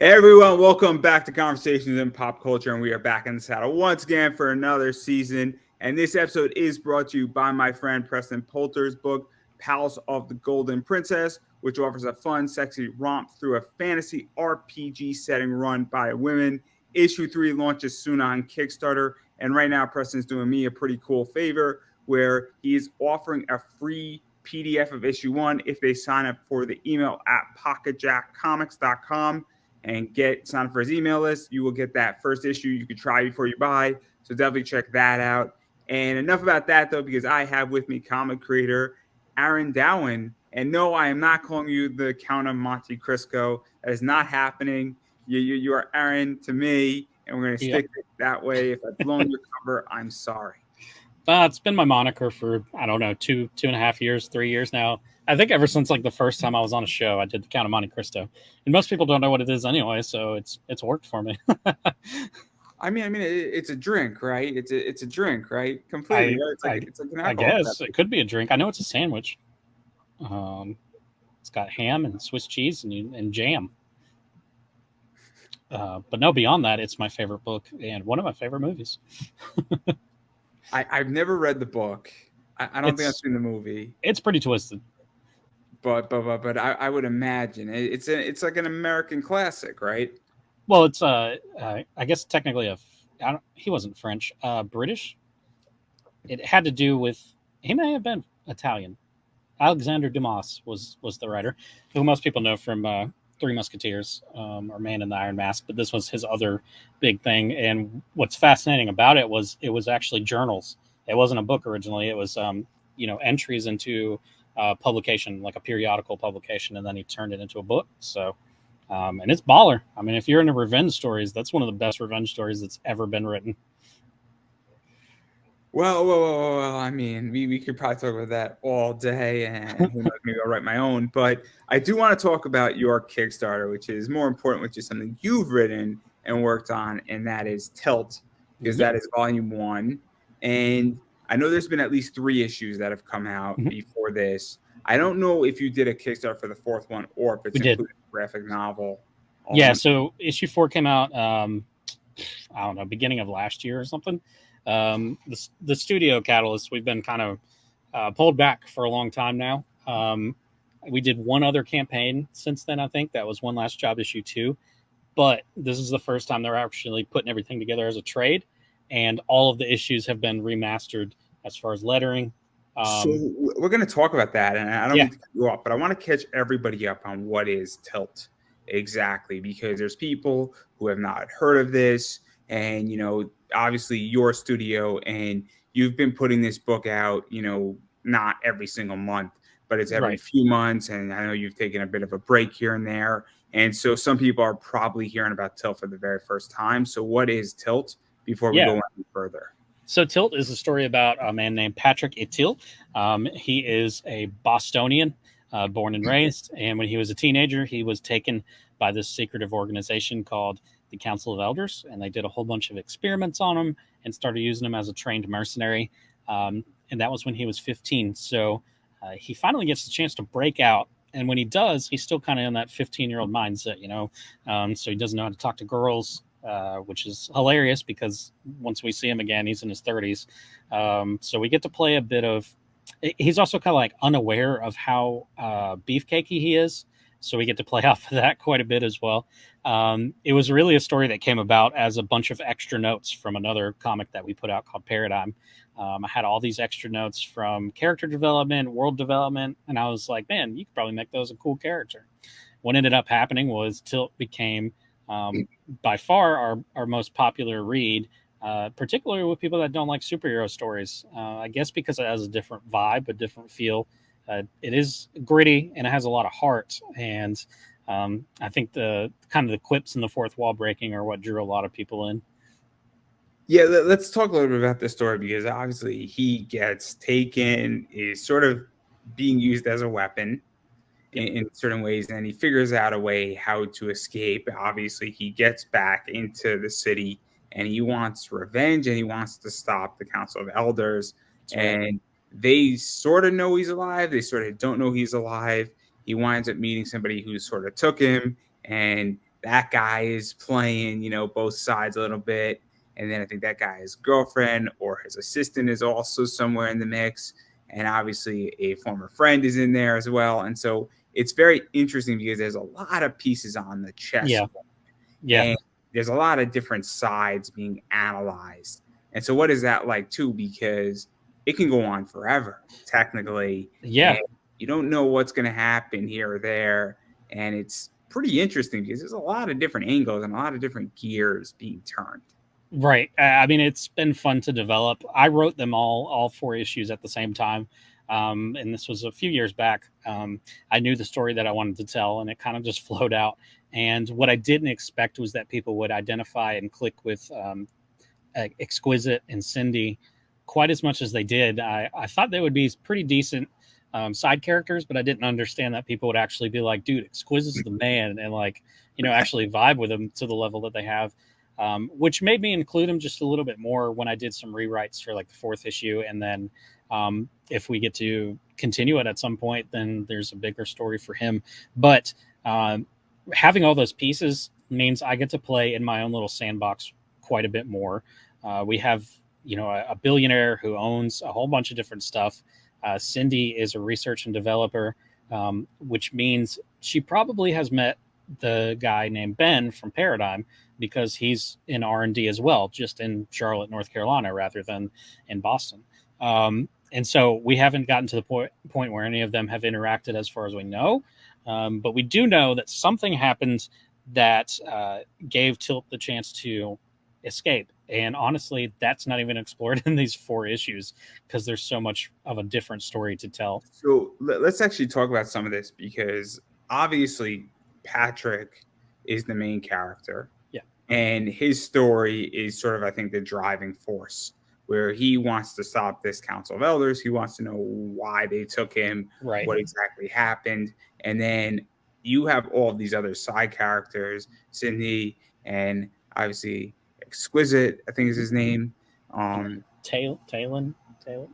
Hey everyone, welcome back to Conversations in Pop Culture, and we are back in the saddle once again for another season. And this episode is brought to you by my friend Preston Poulter's book, Palace of the Golden Princess, which offers a fun, sexy romp through a fantasy RPG setting run by women. Issue 3 launches soon on Kickstarter, and right now Preston's doing me a pretty cool favor where he's offering a free PDF of issue 1 if they sign up for the email at pocketjackcomics.com and sign up for his email list. You will get that first issue you can try before you buy. So definitely check that out. And enough about that, though, because I have with me comic creator Aaron Dowen. And no, I am not calling you the Count of Monte Cristo. That is not happening. You are Aaron to me, and we're going to stick it that way. If I've blown your cover, I'm sorry. It's been my moniker for, I don't know, 2.5 years, 3 years now. I think ever since like the first time I was on a show, I did the Count of Monte Cristo. And most people don't know what it is anyway, so it's worked for me. I mean, it's a drink, right? It's a drink, right? Completely. Right? It's like an I alcohol. guess it could be a drink. I know it's a sandwich. It's got ham and Swiss cheese and jam. But no, beyond that, it's my favorite book and one of my favorite movies. I've never read the book. I don't think I've seen the movie. It's pretty twisted. But I would imagine it's like an American classic, right? Well, it's I guess technically he wasn't French, British. It had to do with, he may have been Italian. Alexander Dumas was the writer, who most people know from Three Musketeers or Man in the Iron Mask, but this was his other big thing. And what's fascinating about it was actually journals. It wasn't a book originally. It was entries into publication, like a periodical publication, and then he turned it into a book. So and it's baller. I mean, if you're into revenge stories, that's one of the best revenge stories that's ever been written. Well, I mean, we could probably talk about that all day, and who knows, maybe I'll write my own. But I do want to talk about your Kickstarter, which is more important, which is something you've written and worked on, and that is Tilt, because that is volume 1. And I know there's been at least 3 issues that have come out before this. I don't know if you did a Kickstarter for the 4th one or if it's included a graphic novel. Yeah, so issue 4 came out, I don't know, beginning of last year or something. The studio Catalyst, we've been kind of pulled back for a long time now. We did one other campaign since then, I think. That was One Last Job issue 2. But this is the first time they're actually putting everything together as a trade. And all of the issues have been remastered as far as lettering. So we're going to talk about that, and I don't mean to cut you off, but I want to catch everybody up on what is Tilt exactly, because there's people who have not heard of this, and obviously your studio, and you've been putting this book out, not every single month, but it's every few months, and I know you've taken a bit of a break here and there, and so some people are probably hearing about Tilt for the very first time. So what is Tilt before we go any further? So Tilt is a story about a man named Patrick Itil. He is a Bostonian, born and raised. And when he was a teenager, he was taken by this secretive organization called the Council of Elders. And they did a whole bunch of experiments on him and started using him as a trained mercenary. And that was when he was 15. So he finally gets the chance to break out. And when he does, he's still kind of in that 15-year-old mindset, so he doesn't know how to talk to girls. Which is hilarious because once we see him again, he's in his 30s. So we get to play a bit of. He's also kind of like unaware of how beefcakey he is. So we get to play off of that quite a bit as well. It was really a story that came about as a bunch of extra notes from another comic that we put out called Paradigm. I had all these extra notes from character development, world development, and I was like, man, you could probably make those a cool character. What ended up happening was Tilt became by far our most popular read, particularly with people that don't like superhero stories. I guess because it has a different vibe, a different feel. It is gritty and it has a lot of heart. And I think the kind of the quips and the fourth wall breaking are what drew a lot of people in. Yeah, let's talk a little bit about this story, because obviously he gets taken, is sort of being used as a weapon in certain ways, and he figures out a way how to escape. Obviously, he gets back into the city, and he wants revenge, and he wants to stop the Council of Elders. And they sort of know he's alive. They sort of don't know he's alive. He winds up meeting somebody who sort of took him, and that guy is playing, both sides a little bit. And then I think that guy's girlfriend or his assistant is also somewhere in the mix. And obviously a former friend is in there as well. And so it's very interesting because there's a lot of pieces on the Yeah. chessboard Yeah. and there's a lot of different sides being analyzed. And so what is that like too? Because it can go on forever, technically. Yeah. And you don't know what's going to happen here or there. And it's pretty interesting because there's a lot of different angles and a lot of different gears being turned. Right. I mean, it's been fun to develop. I wrote them all 4 issues at the same time. And this was a few years back. I knew the story that I wanted to tell, and it kind of just flowed out. And what I didn't expect was that people would identify and click with Exquisite and Cindy quite as much as they did. I thought they would be pretty decent side characters, but I didn't understand that people would actually be like, dude, Exquisite's the man, and like, actually vibe with them to the level that they have. Which made me include him just a little bit more when I did some rewrites for like the 4th issue. And then if we get to continue it at some point, then there's a bigger story for him. But having all those pieces means I get to play in my own little sandbox quite a bit more. We have, a billionaire who owns a whole bunch of different stuff. Cindy is a research and developer, which means she probably has met the guy named Ben from Paradigm, because he's in R&D as well, just in Charlotte, North Carolina, rather than in Boston. And so we haven't gotten to the point where any of them have interacted as far as we know. But we do know that something happened that gave Tilt the chance to escape. And honestly, that's not even explored in these 4 issues because there's so much of a different story to tell. So let's actually talk about some of this because obviously Patrick is the main character. Yeah. And his story is sort of, I think, the driving force where he wants to stop this Council of Elders. He wants to know why they took him, Right. what exactly happened. And then you have all these other side characters, Cindy, and obviously Exquisite, I think is his name. Talon. Talon, yeah.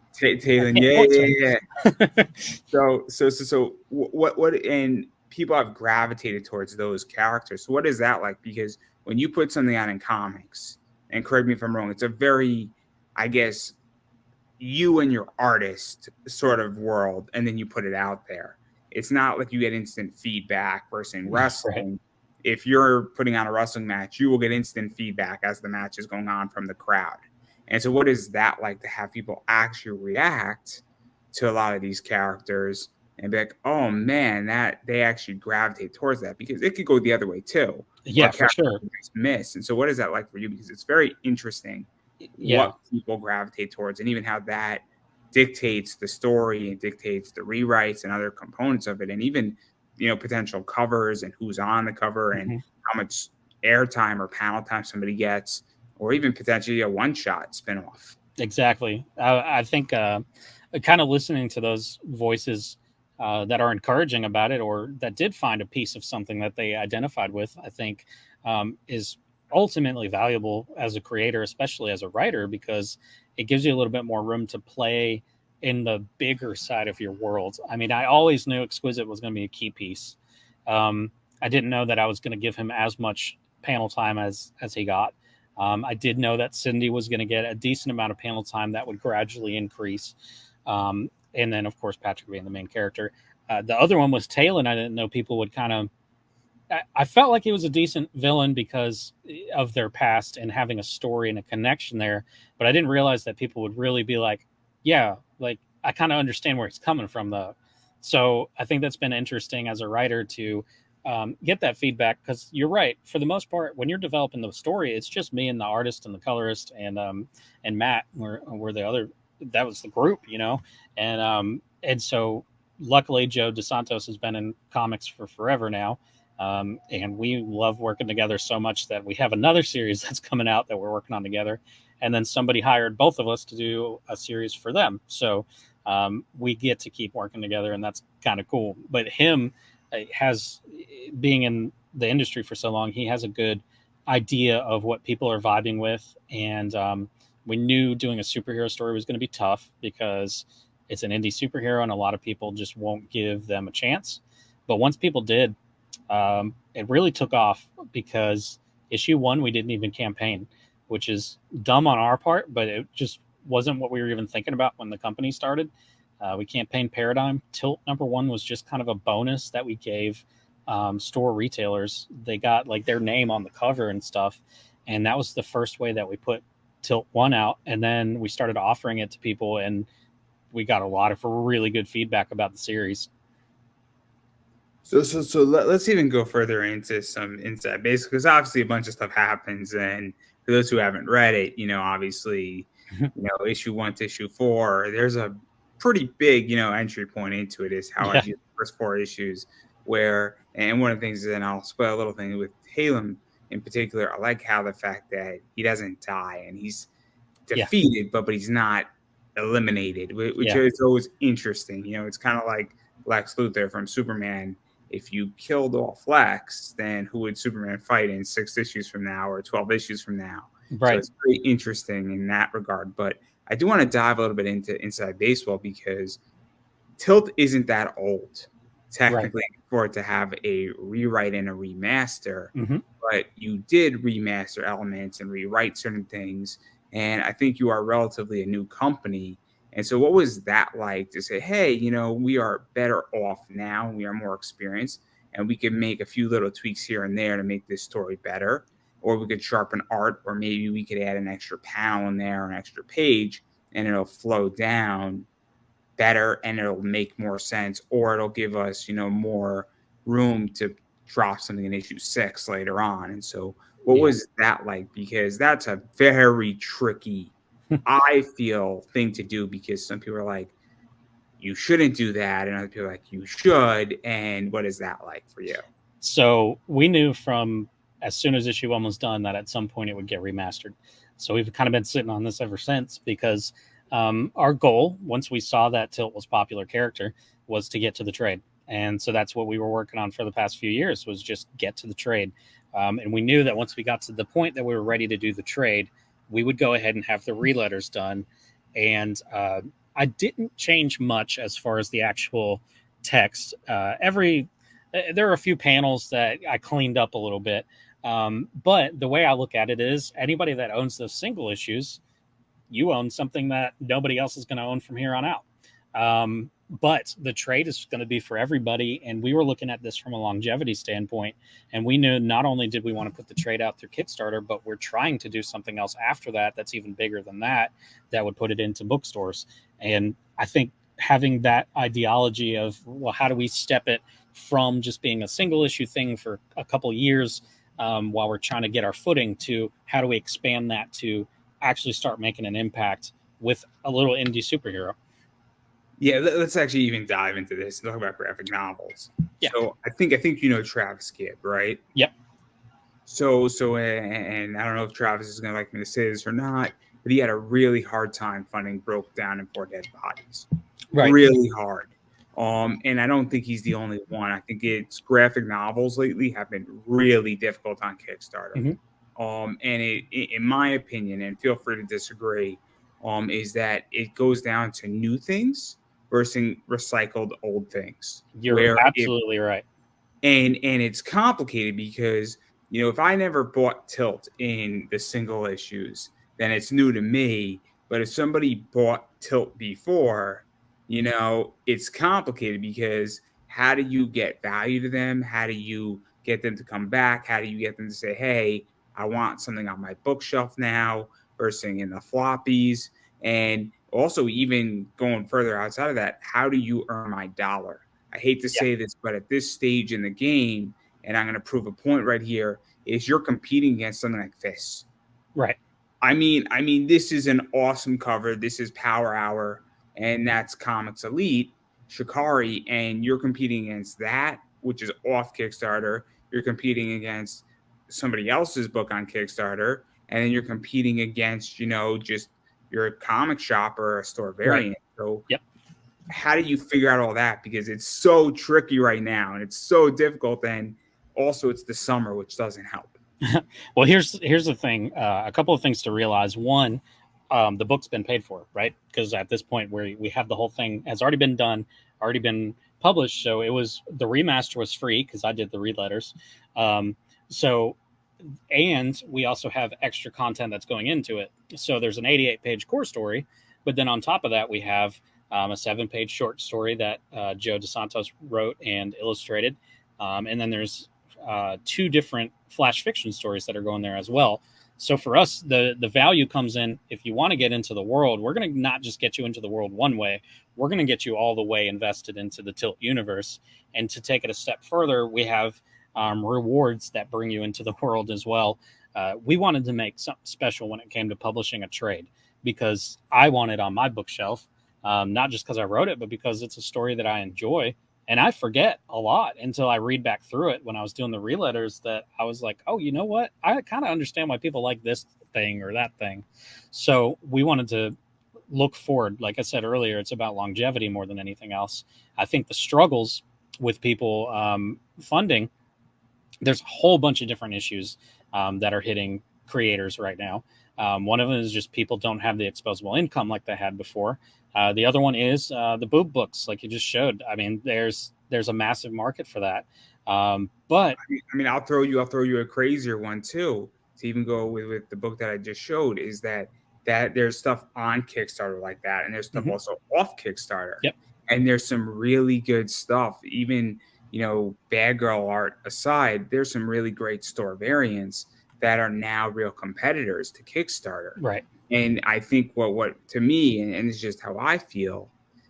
So what and people have gravitated towards those characters. So what is that like? Because when you put something out in comics, and correct me if I'm wrong, it's a very, I guess, you and your artist sort of world, and then you put it out there. It's not like you get instant feedback versus in wrestling. Right. If you're putting on a wrestling match, you will get instant feedback as the match is going on from the crowd. And so what is that like to have people actually react to a lot of these characters and be like, oh man, that they actually gravitate towards that? Because it could go the other way too. Yeah, for sure. Miss. And so what is that like for you? Because it's very interesting what people gravitate towards and even how that dictates the story and dictates the rewrites and other components of it. And even, potential covers and who's on the cover and how much airtime or panel time somebody gets, or even potentially a one-shot spinoff. Exactly. I think kind of listening to those voices that are encouraging about it, or that did find a piece of something that they identified with, I think is ultimately valuable as a creator, especially as a writer, because it gives you a little bit more room to play in the bigger side of your world. I mean, I always knew Exquisite was going to be a key piece. I didn't know that I was going to give him as much panel time as he got. I did know that Cindy was going to get a decent amount of panel time that would gradually increase. And then, of course, Patrick being the main character. The other one was Talon. I didn't know people would kind of... I felt like he was a decent villain because of their past and having a story and a connection there. But I didn't realize that people would really be like, yeah, like, I kind of understand where it's coming from, though. So I think that's been interesting as a writer to get that feedback, because you're right. For the most part, when you're developing the story, it's just me and the artist and the colorist and Matt were the other. That was the group, and so luckily Joe DeSantos has been in comics for forever now, and we love working together so much that we have another series that's coming out that we're working on together, and then somebody hired both of us to do a series for them. So we get to keep working together, and that's kind of cool. But him has, being in the industry for so long, he has a good idea of what people are vibing with. And we knew doing a superhero story was going to be tough because it's an indie superhero and a lot of people just won't give them a chance. But once people did, it really took off because issue 1 we didn't even campaign, which is dumb on our part, but it just wasn't what we were even thinking about when the company started. We campaigned Paradigm. Tilt #1 was just kind of a bonus that we gave store retailers. They got like their name on the cover and stuff, and that was the first way that we put Tilt 1 out. And then we started offering it to people, and we got a lot of really good feedback about the series. So let's even go further into some insight, basically, because obviously a bunch of stuff happens, and for those who haven't read it, obviously, issue 1 to issue 4, there's a pretty big, entry point into it. Is how I view the first 4 issues, and one of the things, and I'll spoil a little thing with Halem in particular. I like how the fact that he doesn't die and he's defeated, but he's not eliminated, which is always interesting. It's kind of like Lex Luthor from Superman. If you killed off Lex, then who would Superman fight in 6 issues from now or 12 issues from now? Right. So it's pretty interesting in that regard. But I do want to dive a little bit into Inside Baseball, because Tilt isn't that old, technically, for it to have a rewrite and a remaster. But you did remaster elements and rewrite certain things. And I think you are relatively a new company. And so what was that like to say, hey, we are better off now, we are more experienced, and we can make a few little tweaks here and there to make this story better, or we could sharpen art, or maybe we could add an extra panel in there, an extra page, and it'll flow down better and it'll make more sense, or it'll give us, more room to drop something in issue 6 later on. And so what was that like? Because that's a very tricky I feel thing to do, because some people are like, you shouldn't do that, and other people are like, you should. And what is that like for you? So we knew from as soon as issue 1 was done that at some point it would get remastered. So we've kind of been sitting on this ever since, because our goal, once we saw that Tilt was a popular character, was to get to the trade. And so that's what we were working on for the past few years, was just get to the trade. And we knew that once we got to the point that we were ready to do the trade, we would go ahead and have the re-letters done. And I didn't change much as far as the actual text. There are a few panels that I cleaned up a little bit. But the way I look at it is, anybody that owns those single issues, you own something that nobody else is going to own from here on out. But the trade is going to be for everybody. And we were looking at this from a longevity standpoint. And we knew not only did we want to put the trade out through Kickstarter, but we're trying to do something else after that that's even bigger than that would put it into bookstores. And I think having that ideology of, well, how do we step it from just being a single issue thing for a couple of years while we're trying to get our footing, to how do we expand that to actually start making an impact with a little indie superhero. Yeah, let's actually even dive into this and talk about graphic novels. Yeah. So I think Travis Gibb, right? Yep. So and I don't know if Travis is going to like me to say this or not, but he had a really hard time finding Broke Down and 4 Dead Bodies. Right. Really hard. And I don't think he's the only one. I think it's graphic novels lately have been really difficult on Kickstarter. And it, in my opinion, and feel free to disagree, is that it goes down to new things versus recycled old things. You're absolutely right. And it's complicated because, if I never bought Tilt in the single issues, then it's new to me. But if somebody bought Tilt before, it's complicated, because how do you get value to them? How do you get them to come back? How do you get them to say, hey, I want something on my bookshelf now versus in the floppies? And also, even going further outside of that, how do you earn my dollar? I hate to say this, but at this stage in the game, and I'm going to prove a point right here, is you're competing against something like this. Right. I mean, this is an awesome cover. This is Power Hour, and that's Comics Elite, Shikari, and you're competing against that, which is off Kickstarter. You're competing against somebody else's book on Kickstarter, and then you're competing against, just your comic shop or a store variant. So how do you figure out all that? Because it's so tricky right now, and it's so difficult. And also it's the summer, which doesn't help. Well, here's the thing. A couple of things to realize. One, the book's been paid for, right? Because at this point, we have the whole thing has already been done, already been published. So the remaster was free because I did the read letters. So, and we also have extra content that's going into it. So there's an 88-page core story, but then on top of that, we have a 7-page short story that Joe DeSantos wrote and illustrated. And then there's 2 different flash fiction stories that are going there as well. So for us, the value comes in, if you want to get into the world, we're going to not just get you into the world one way, we're going to get you all the way invested into the Tilt universe. And to take it a step further, we have rewards that bring you into the world as well. We wanted to make something special when it came to publishing a trade, because I want it on my bookshelf, not just because I wrote it, but because it's a story that I enjoy. And I forget a lot until I read back through it when I was doing the re-letters, that I was like, oh, you know what? I kind of understand why people like this thing or that thing. So we wanted to look forward. Like I said earlier, it's about longevity more than anything else. I think the struggles with people funding, there's a whole bunch of different issues that are hitting creators right now. One of them is just people don't have the exposable income like they had before. The other one is the boob books, like you just showed. I mean, there's a massive market for that. But I mean, I'll throw you a crazier one too. To even go with the book that I just showed, is that there's stuff on Kickstarter like that, and there's stuff also off Kickstarter. Yep. And there's some really good stuff. Even, bad girl art aside, there's some really great store variants that are now real competitors to Kickstarter. Right. And I think what to me, and it's just how I feel,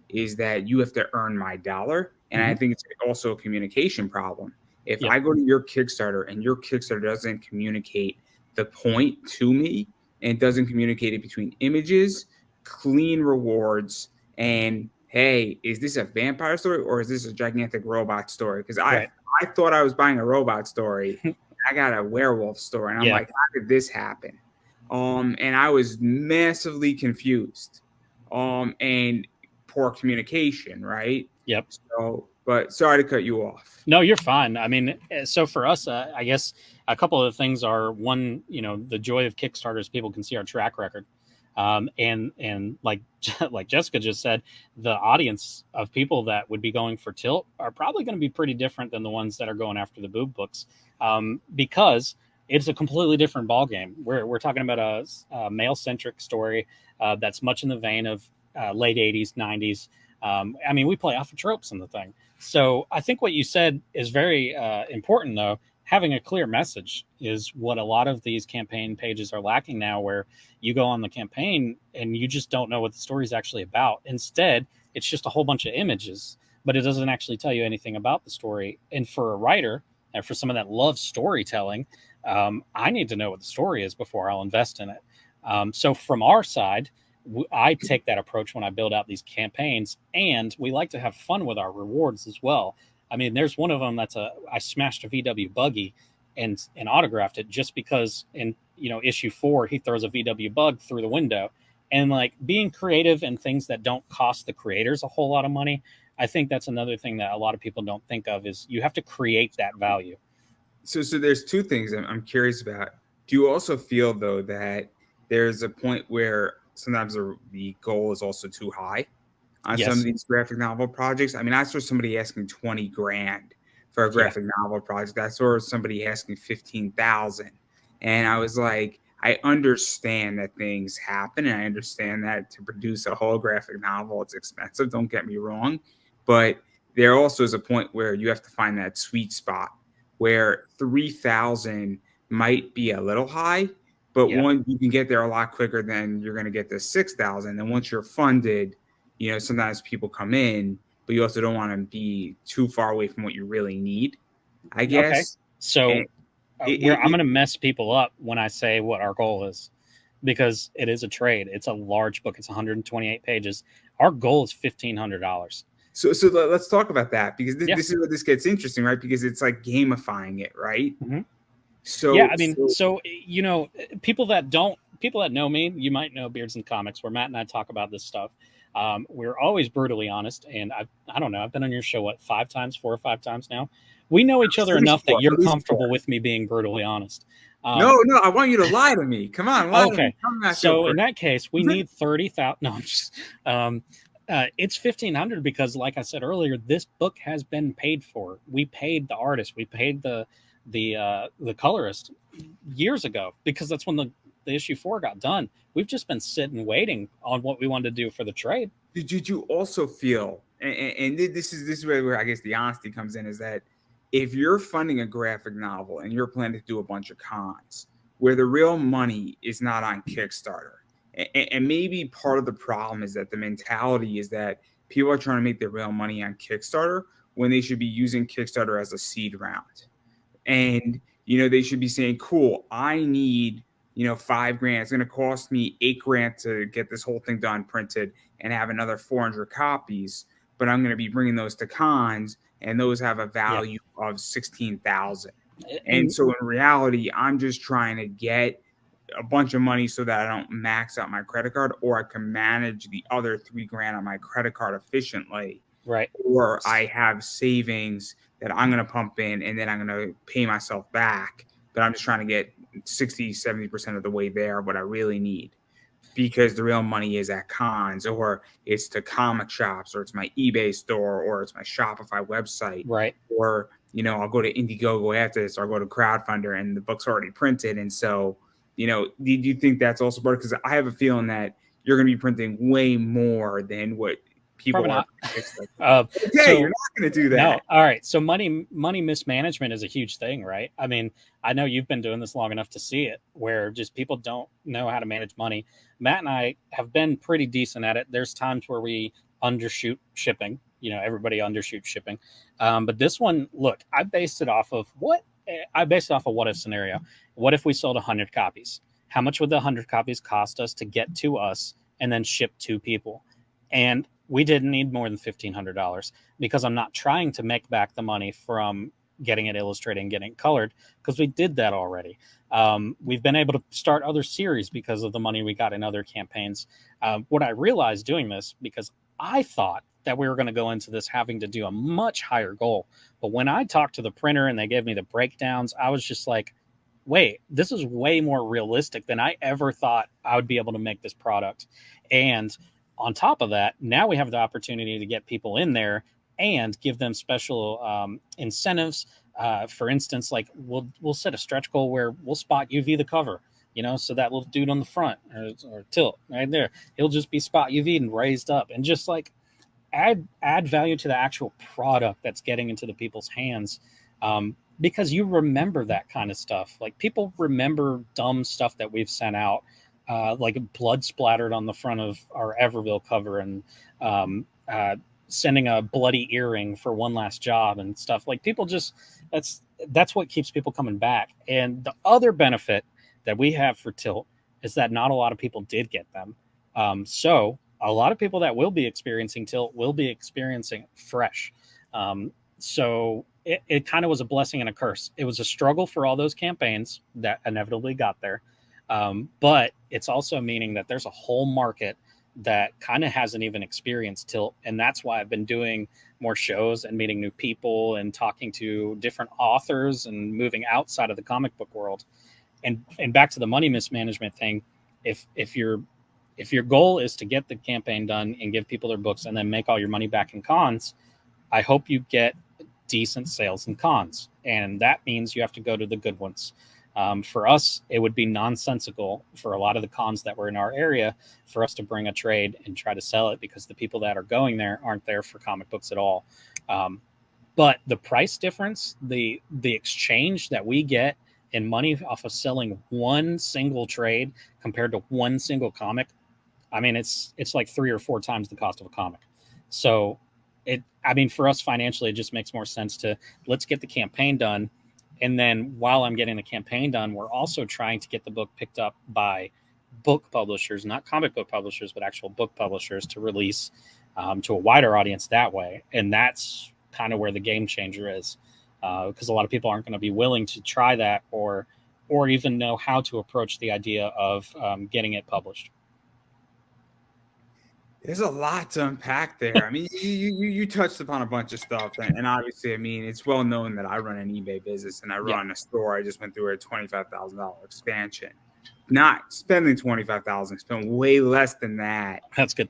is that you have to earn my dollar. And I think it's also a communication problem. If I go to your Kickstarter and your Kickstarter doesn't communicate the point to me, and doesn't communicate it between images, clean rewards, and hey, is this a vampire story or is this a gigantic robot story? Because I thought I was buying a robot story. I got a werewolf story. And I'm like, how did this happen? And I was massively confused. And poor communication, right? Yep. So, but sorry to cut you off. No, you're fine. I mean, so for us, I guess a couple of things are, one, the joy of Kickstarter is people can see our track record. And like Jessica just said, the audience of people that would be going for Tilt are probably going to be pretty different than the ones that are going after the boob books, because it's a completely different ballgame. We're talking about a male-centric story that's much in the vein of late 80s, 90s. I mean, we play off of tropes in the thing. So I think what you said is very important, though. Having a clear message is what a lot of these campaign pages are lacking now, where you go on the campaign and you just don't know what the story is actually about. Instead, it's just a whole bunch of images, but it doesn't actually tell you anything about the story. And for a writer, and for someone that loves storytelling, I need to know what the story is before I'll invest in it. So from our side, I take that approach when I build out these campaigns, and we like to have fun with our rewards as well. I mean, there's one of them I smashed a VW buggy and autographed it just because in issue 4 he throws a VW bug through the window. And like, being creative and things that don't cost the creators a whole lot of money, I think that's another thing that a lot of people don't think of, is you have to create that value. So there's 2 things I'm curious about. Do you also feel, though, that there's a point where sometimes the goal is also too high on some of these graphic novel projects? I mean, I saw somebody asking $20,000 for a graphic novel project. I saw somebody asking $15,000, and I was like, I understand that things happen, and I understand that to produce a whole graphic novel, it's expensive. Don't get me wrong, but there also is a point where you have to find that sweet spot where 3,000 might be a little high, but one, you can get there a lot quicker than you're going to get to 6,000. And once you're funded, sometimes people come in, but you also don't want to be too far away from what you really need, I guess. Okay. So I'm going to mess people up when I say what our goal is, because it is a trade. It's a large book. It's 128 pages. Our goal is $1,500. So let's talk about that, because this is where this gets interesting, right? Because it's like gamifying it, right? Mm-hmm. So I mean, people that know me, you might know Beards and Comics, where Matt and I talk about this stuff. We're always brutally honest, and I don't know, I've been on your show 4 or 5 times now. We know each other enough that you're comfortable with me being brutally honest. No, I want you to lie to me. Come on. Okay. So in that case, we need 30,000. No, I'm just. It's 1,500 because, like I said earlier, this book has been paid for. We paid the artist, we paid the colorist years ago because that's when the issue 4 got done. We've just been sitting waiting on what we wanted to do for the trade. Did you also feel, and this is where I guess the honesty comes in, is that if you're funding a graphic novel and you're planning to do a bunch of cons, where the real money is not on Kickstarter, and maybe part of the problem is that the mentality is that people are trying to make their real money on Kickstarter when they should be using Kickstarter as a seed round. And they should be saying, cool, I need $5,000. It's going to cost me $8,000 to get this whole thing done, printed, and have another 400 copies, but I'm going to be bringing those to cons, and those have a value of 16,000. And so in reality, I'm just trying to get a bunch of money so that I don't max out my credit card, or I can manage the other $3,000 on my credit card efficiently. Right. Or I have savings that I'm going to pump in, and then I'm going to pay myself back. But I'm just trying to get 60, 70% of the way there, what I really need. Because the real money is at cons, or it's to comic shops, or it's my eBay store, or it's my Shopify website. Right. Or, I'll go to Indiegogo after this, or I'll go to Crowdfunder and the book's already printed. And so, do you think that's also part? Because I have a feeling that you're going to be printing way more than what people Probably are. So, you're not going to do that. No. All right. So money mismanagement is a huge thing, right? I mean, I know you've been doing this long enough to see it, where just people don't know how to manage money. Matt and I have been pretty decent at it. There's times where we undershoot shipping. Everybody undershoots shipping. But this one, look, I based it off of what if scenario. What if we sold 100 copies? How much would the 100 copies cost us to get to us and then ship to people? And we didn't need more than $1,500 because I'm not trying to make back the money from getting it illustrated and getting it colored, because we did that already. We've been able to start other series because of the money we got in other campaigns. What I realized doing this, because I thought that we were going to go into this having to do a much higher goal. But when I talked to the printer and they gave me the breakdowns, I was just like, wait, this is way more realistic than I ever thought I would be able to make this product. And on top of that, now we have the opportunity to get people in there and give them special incentives. For instance, like we'll set a stretch goal where we'll spot UV the cover, so that little dude on the front or tilt right there, he'll just be spot UV'd and raised up, and just like add value to the actual product that's getting into the people's hands. Because you remember that kind of stuff. Like, people remember dumb stuff that we've sent out, like blood splattered on the front of our Everville cover, and sending a bloody earring for One Last Job and stuff. Like, people just, that's what keeps people coming back. And the other benefit that we have for Tilt is that not a lot of people did get them. So a lot of people that will be experiencing Tilt will be experiencing fresh. So it kind of was a blessing and a curse. It was a struggle for all those campaigns that inevitably got there. But it's also meaning that there's a whole market that kind of hasn't even experienced Tilt. And that's why I've been doing more shows and meeting new people and talking to different authors and moving outside of the comic book world. And back to the money mismanagement thing, if your goal is to get the campaign done and give people their books and then make all your money back in cons, I hope you get decent sales in cons. And that means you have to go to the good ones. For us, it would be nonsensical for a lot of the cons that were in our area for us to bring a trade and try to sell it, because the people that are going there aren't there for comic books at all. But the price difference, the exchange that we get in money off of selling one single trade compared to one single comic, I mean, it's like 3 or 4 times the cost of a comic. So for us financially, it just makes more sense to let's get the campaign done. And then while I'm getting the campaign done, we're also trying to get the book picked up by book publishers, not comic book publishers, but actual book publishers, to release to a wider audience that way. And that's kind of where the game changer is, because a lot of people aren't going to be willing to try that or even know how to approach the idea of getting it published. There's a lot to unpack there. I mean, you touched upon a bunch of stuff, and obviously, I mean, it's well known that I run an eBay business and I run a store. I just went through a $25,000 expansion. Not spending $25,000, spent way less than that. That's good.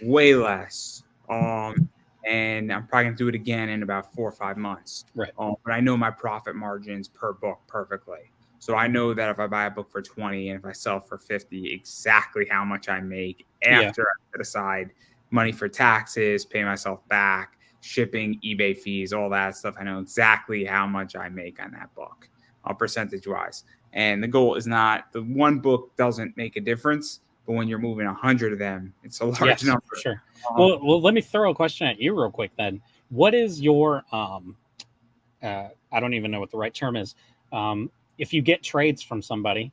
way less. And I'm probably gonna do it again in about 4 or 5 months. Right. But I know my profit margins per book perfectly. So I know that if I buy a book for 20 and if I sell it for 50, exactly how much I make after I set aside money for taxes, pay myself back, shipping, eBay fees, all that stuff. I know exactly how much I make on that book, percentage wise. And the goal is not, the one book doesn't make a difference, but when you're moving 100 of them, it's a large number. For sure. Well, let me throw a question at you real quick then. What is your I don't even know what the right term is. If you get trades from somebody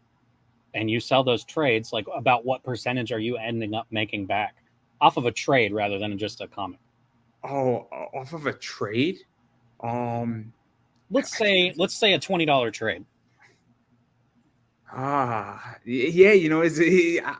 and you sell those trades, like about what percentage are you ending up making back off of a trade rather than just a comic? Off of a trade? Let's say a $20 trade. Yeah,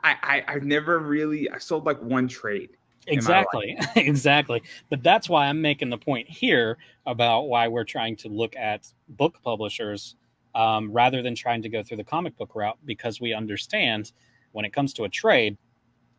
I've never really, I sold like one trade. Exactly. Exactly. But that's why I'm making the point here about why we're trying to look at book publishers rather than trying to go through the comic book route, because we understand when it comes to a trade,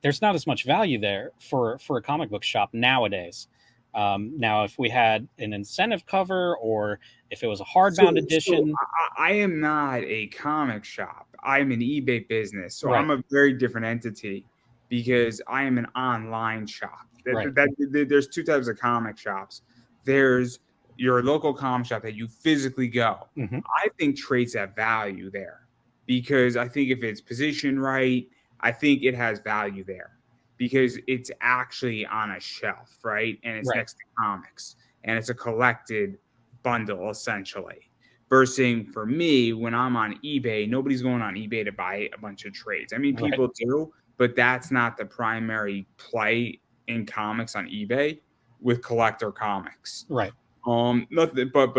there's not as much value there for a comic book shop nowadays. Now, if we had an incentive cover or if it was a hardbound edition. I am not a comic shop. I'm an eBay business. So Right. I'm a very different entity because I am an online shop. Right. There's two types of comic shops. There's your local comic shop that you physically go. Mm-hmm. I think trades have value there because I think if it's positioned right, I think it has value there because it's actually on a shelf, right? And it's next to comics and it's a collected bundle essentially. Versus for me, when I'm on eBay, nobody's going on eBay to buy a bunch of trades. I mean, people do, but that's not the primary play in comics on eBay with collector comics. Right. Nothing, but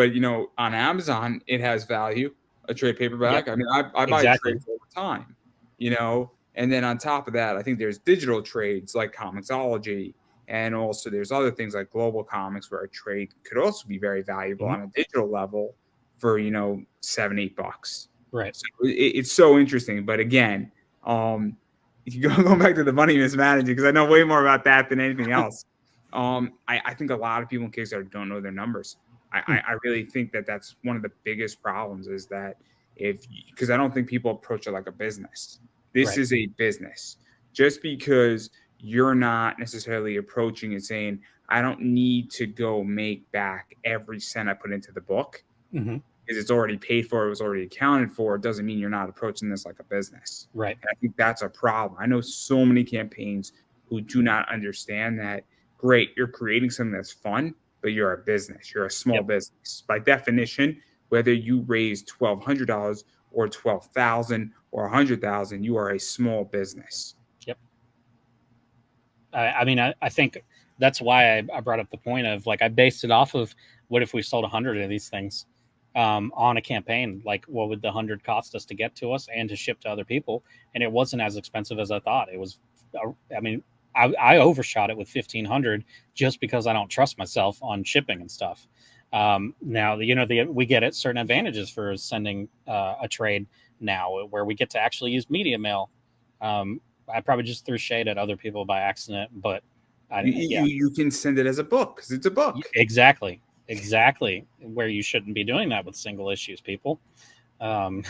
on Amazon, it has value. A trade paperback. Yep. I mean, I buy trades all the time. And then on top of that, I think there's digital trades like Comixology, and also there's other things like Global Comics where a trade could also be very valuable on a digital level for $7-8. Right. So it's so interesting. But again, if you go back to the money mismanaging, because I know way more about that than anything else. I think a lot of people in Kickstarter don't know their numbers. I really think that that's one of the biggest problems is that because I don't think people approach it like a business. This is a business. Just because you're not necessarily approaching and saying, I don't need to go make back every cent I put into the book because it's already paid for, it was already accounted for, it doesn't mean you're not approaching this like a business. Right. And I think that's a problem. I know so many campaigns who do not understand that. Great, you're creating something that's fun, but you're a business. You're a small business. By definition, whether you raise $1,200 or $12,000 or $100,000, you are a small business. Yep. I mean, I think that's why I brought up the point of I based it off of what if we sold 100 of these things on a campaign? Like, what would the 100 cost us to get to us and to ship to other people? And it wasn't as expensive as I thought. It was. I mean, I overshot it with 1,500 just because I don't trust myself on shipping and stuff. Now, we get certain advantages for sending a trade now where we get to actually use media mail. I probably just threw shade at other people by accident, but you can send it as a book because it's a book. Exactly. Where you shouldn't be doing that with single issues, people. I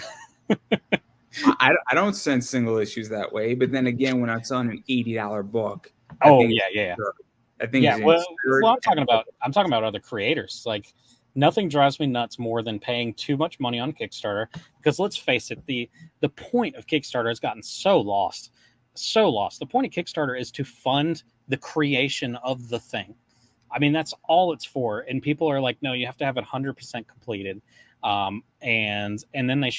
don't send single issues that way, but then again, when I'm selling an $80 book, Well, I'm talking about other creators. Like, nothing drives me nuts more than paying too much money on Kickstarter, because let's face it, the point of Kickstarter has gotten so lost. The point of Kickstarter is to fund the creation of the thing. I mean, that's all it's for. And people are like, no, you have to have it 100% completed. And then they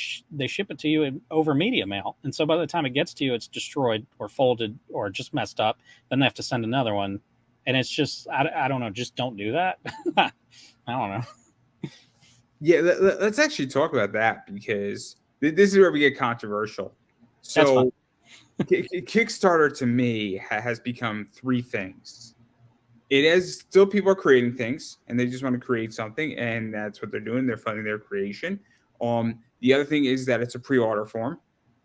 ship it to you over media mail. And so by the time it gets to you, it's destroyed or folded or just messed up. Then they have to send another one. And it's just, I don't know, just don't do that. I don't know. Yeah, let's actually talk about that, because this is where we get controversial. So Kickstarter to me has become three things. It is still, people are creating things and they just want to create something, and that's what they're doing. They're funding their creation. The other thing is that it's a pre-order form.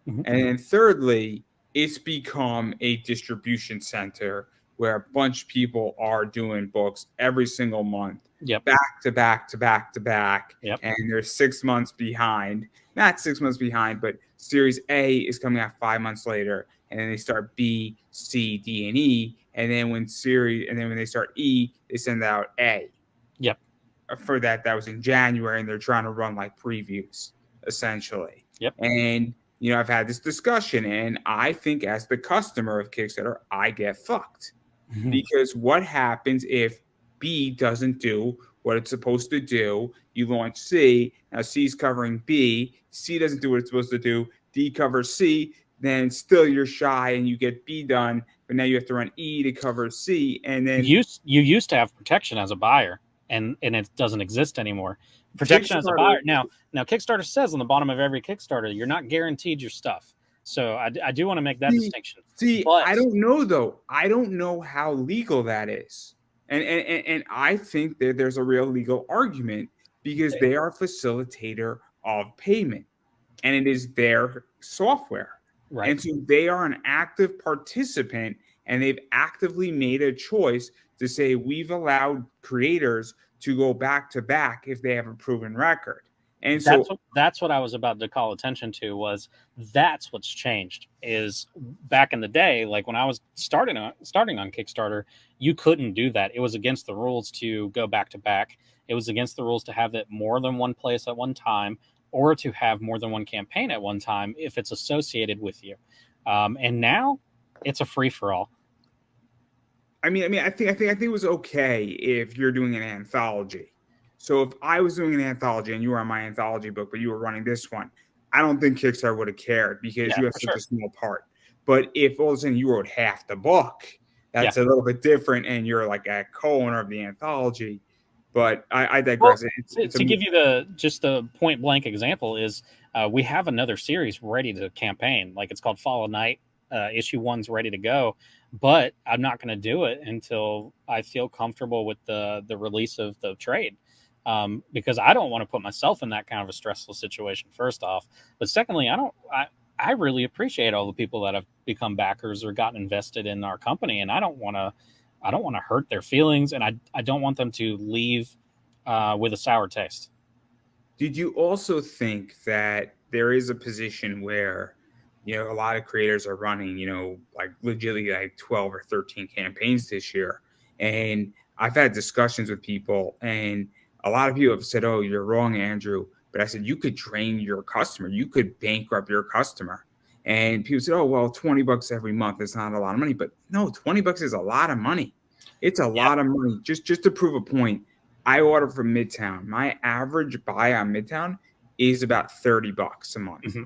And then thirdly, it's become a distribution center where a bunch of people are doing books every single month, Yep. back to back to back to back, Yep. and they're 6 months behind. Not 6 months behind, but Series A is coming out 5 months later, and then they start B, C, D, and E, and then when they start E, they send out A. Yep. For that was in January, and they're trying to run like previews essentially. Yep. And I've had this discussion, and I think as the customer of Kickstarter, I get fucked. Because what happens if B doesn't do what it's supposed to do? You launch C, now C's covering B, C doesn't do what it's supposed to do, D covers C, then still you're shy and you get B done, but now you have to run E to cover C, and then you used to have protection as a buyer, and it doesn't exist anymore. Protection as a buyer. Now Kickstarter says on the bottom of every Kickstarter, you're not guaranteed your stuff. So I do want to make that distinction. But I don't know, though. I don't know how legal that is. And I think that there's a real legal argument because they are a facilitator of payment, and it is their software. Right. And so they are an active participant, and they've actively made a choice to say we've allowed creators to go back to back if they have a proven record. And that's what I was about to call attention to, was that's what's changed. Is back in the day, like when I was starting on Kickstarter, you couldn't do that. It was against the rules to go back to back. It was against the rules to have it more than one place at one time, or to have more than one campaign at one time if it's associated with you. And now it's a free for all. I think it was okay if you're doing an anthology. So if I was doing an anthology and you were on my anthology book, but you were running this one, I don't think Kickstarter would have cared because you have such a small part. But if all of a sudden you wrote half the book, that's a little bit different, and you're like a co-owner of the anthology. But I digress. Well, to give you the point blank example is we have another series ready to campaign. Like it's called Fall of Night. Issue 1's ready to go, but I'm not going to do it until I feel comfortable with the release of the trade. Because I don't want to put myself in that kind of a stressful situation, first off. But secondly, I really appreciate all the people that have become backers or gotten invested in our company, and I don't want to hurt their feelings, and I don't want them to leave with a sour taste. Did you also think that there is a position where a lot of creators are running like legitimately like 12 or 13 campaigns this year, and I've had discussions with people, and a lot of people have said, "Oh, you're wrong, Andrew." But I said, you could drain your customer. You could bankrupt your customer. And people said, "Oh, well, $20 every month is not a lot of money." But no, $20 is a lot of money. It's a lot of money. Just to prove a point, I order from Midtown. My average buy on Midtown is about $30 a month. Mm-hmm.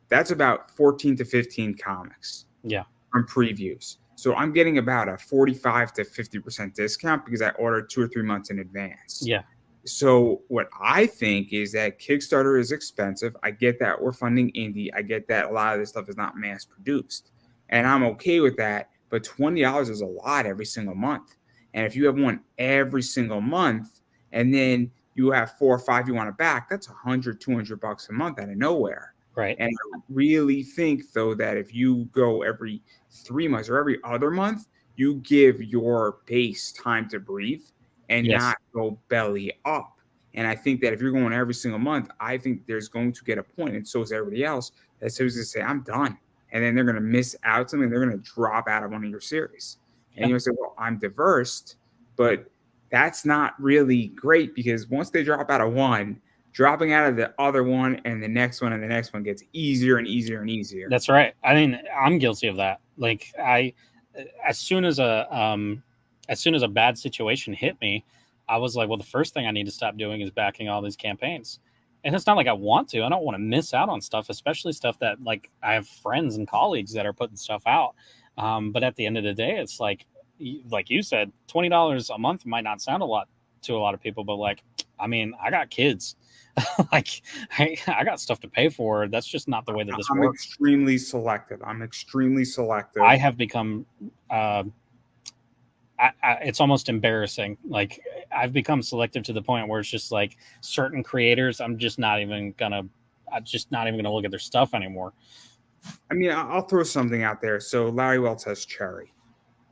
That's about 14 to 15 comics. Yeah. From previews. So I'm getting about a 45 to 50% discount because I ordered 2 or 3 months in advance. Yeah. So what I think is that Kickstarter is expensive. I get that we're funding indie. I get that a lot of this stuff is not mass produced. And I'm okay with that. But $20 is a lot every single month. And if you have one every single month, and then you have 4 or 5 you want to back, that's $100, $200 a month out of nowhere. Right. And I really think, though, that if you go every 3 months or every other month, you give your base time to breathe and not go belly up. And I think that if you're going every single month, I think there's going to get a point, and so is everybody else, that's going to say, I'm done. And then they're going to miss out something. They're going to drop out of one of your series. And you say, well, I'm diverse, but that's not really great because once they drop out of one, dropping out of the other one and the next one and the next one gets easier and easier and easier. That's right. I mean, I'm guilty of that. Like as soon as a bad situation hit me, I was like, well, the first thing I need to stop doing is backing all these campaigns. And it's not like I want to. I don't want to miss out on stuff, especially stuff that like I have friends and colleagues that are putting stuff out. But at the end of the day, it's like you said, $20 a month might not sound a lot to a lot of people, but like, I mean, I got kids. Like I got stuff to pay for. That's just not the way that this works. I'm extremely selective. I have become it's almost embarrassing. Like I've become selective to the point where it's just like certain creators, I'm just not even gonna look at their stuff anymore. I mean, I'll throw something out there. So Larry Welts has Cherry.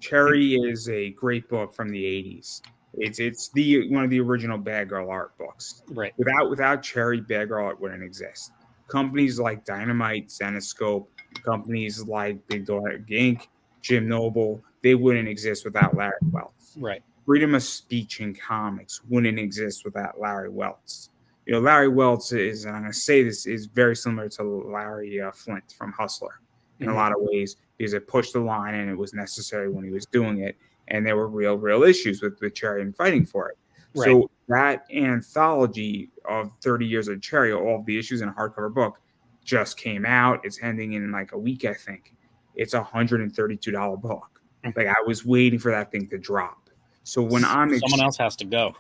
Cherry is a great book from the 80s. It's the one of the original Bad Girl Art books. Right. Without Cherry, Bad Girl Art wouldn't exist. Companies like Dynamite, Zenescope, companies like Big Dog Inc., Jim Noble, they wouldn't exist without Larry Welts. Right. Freedom of speech in comics wouldn't exist without Larry Welts. You know, Larry Welts is, and I'm going to say this, is very similar to Larry Flint from Hustler in a lot of ways, because it pushed the line and it was necessary when he was doing it. And there were real issues with Cherry and fighting for it. Right. So that anthology of 30 years of Cherry, all of the issues in a hardcover book, just came out. It's ending in like a week, I think. It's a $132 book. Like, I was waiting for that thing to drop. So when someone else has to go.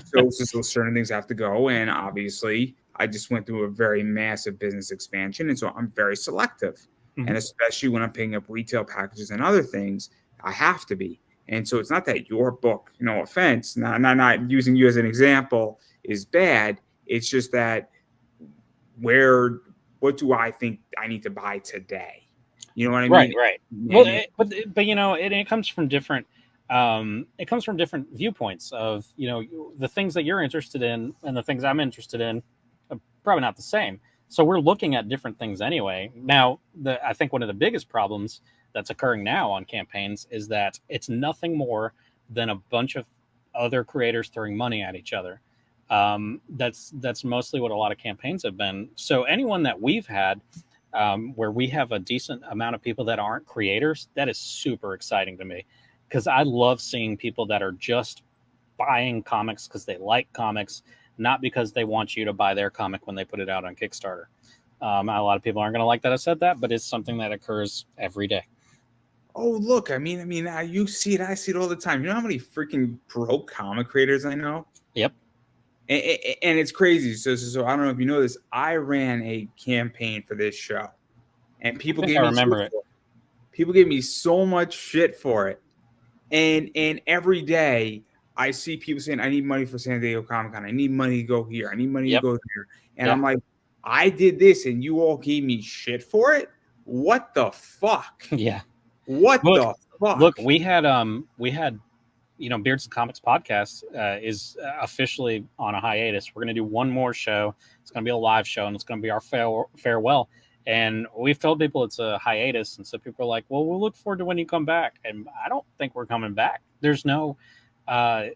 so certain things have to go. And obviously, I just went through a very massive business expansion. And so I'm very selective. And especially when I'm picking up retail packages and other things, I have to be. And so it's not that your book, no offense, not using you as an example, is bad. It's just that what do I think I need to buy today? You know what I mean? Right. Well, but you know, it comes from different. It comes from different viewpoints of, you know, the things that you're interested in and the things I'm interested in are probably not the same. So we're looking at different things anyway. Now, I think one of the biggest problems that's occurring now on campaigns is that it's nothing more than a bunch of other creators throwing money at each other. That's mostly what a lot of campaigns have been. So anyone that we've had where we have a decent amount of people that aren't creators, that is super exciting to me, because I love seeing people that are just buying comics because they like comics, not because they want you to buy their comic when they put it out on Kickstarter. A lot of people aren't going to like that I said that, but it's something that occurs every day. Oh, look, I mean, you see it. I see it all the time. You know how many freaking broke comic creators I know? Yep. And it's crazy. So I don't know if you know this. I ran a campaign for this show, and people gave me so much shit for it. And every day I see people saying, I need money for San Diego Comic-Con. I need money to go here. I need money to go there. And I'm like, I did this and you all gave me shit for it? What the fuck? Yeah. The fuck? Look, we had you know, Beards and Comics podcast is officially on a hiatus. We're going to do one more show. It's going to be a live show, and it's going to be our farewell. And we've told people it's a hiatus, and so people are like, well, we'll look forward to when you come back. And I don't think we're coming back. There's no point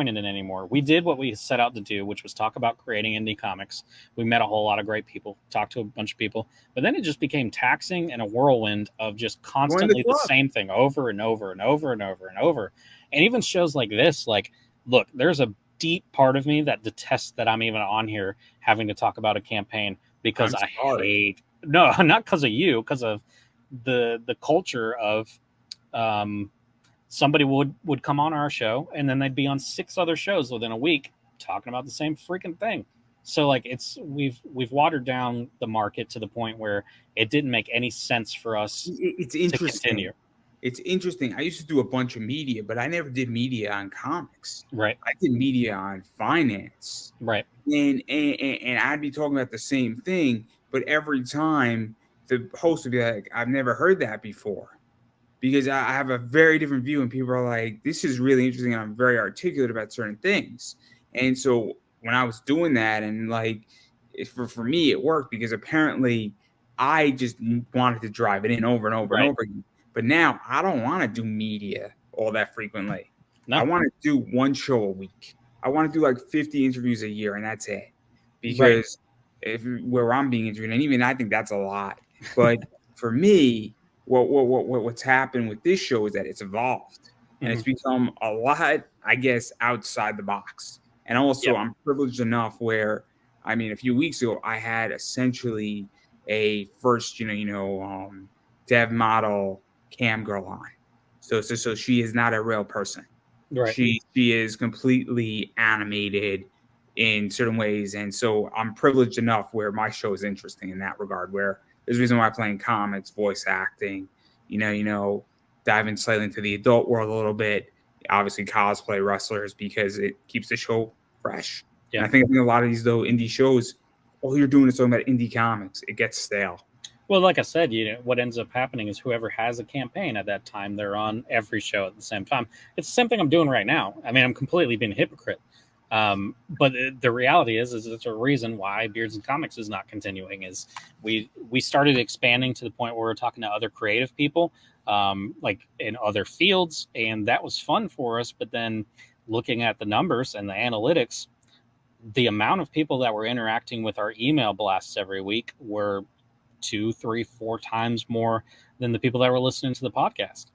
in it anymore. We did what we set out to do, which was talk about creating indie comics. We met a whole lot of great people, talked to a bunch of people, but then it just became taxing and a whirlwind of just constantly the same thing over and over and over and over and over. And even shows like this, like, look, there's a deep part of me that detests that I'm even on here having to talk about a campaign, because I hate, no, not because of you, because of the culture of, somebody would come on our show and then they'd be on 6 other shows within a week talking about the same freaking thing. So like, we've watered down the market to the point where it didn't make any sense for us to continue. It's interesting. I used to do a bunch of media, but I never did media on comics. Right. I did media on finance. Right. And I'd be talking about the same thing, but every time the host would be like, I've never heard that before. Because I have a very different view, and people are like, this is really interesting, and I'm very articulate about certain things. And so when I was doing that, and like, for me, it worked, because apparently I just wanted to drive it in over and over and over again. But now I don't want to do media all that frequently. No. I want to do one show a week. I want to do like 50 interviews a year, and that's it. Because where I'm being interviewed, and even I think that's a lot. But for me, what's happened with this show is that it's evolved, and it's become a lot, I guess, outside the box. And also, I'm privileged enough where, I mean, a few weeks ago, I had essentially a first, dev model cam girl on. So she is not a real person. Right. She is completely animated in certain ways, and so I'm privileged enough where my show is interesting in that regard, where there's a reason why I'm playing comics, voice acting, diving slightly into the adult world a little bit, obviously cosplay, wrestlers, because it keeps the show fresh. Yeah. And I think a lot of these, though, indie shows, all you're doing is talking about indie comics. It gets stale. Well, like I said, what ends up happening is whoever has a campaign at that time, they're on every show at the same time. It's the same thing I'm doing right now. I mean, I'm completely being a hypocrite. But the reality is it's a reason why Beards and Comics is not continuing. Is we started expanding to the point where we're talking to other creative people, like in other fields, and that was fun for us. But then looking at the numbers and the analytics, the amount of people that were interacting with our email blasts every week were 2, 3, 4 times more than the people that were listening to the podcast.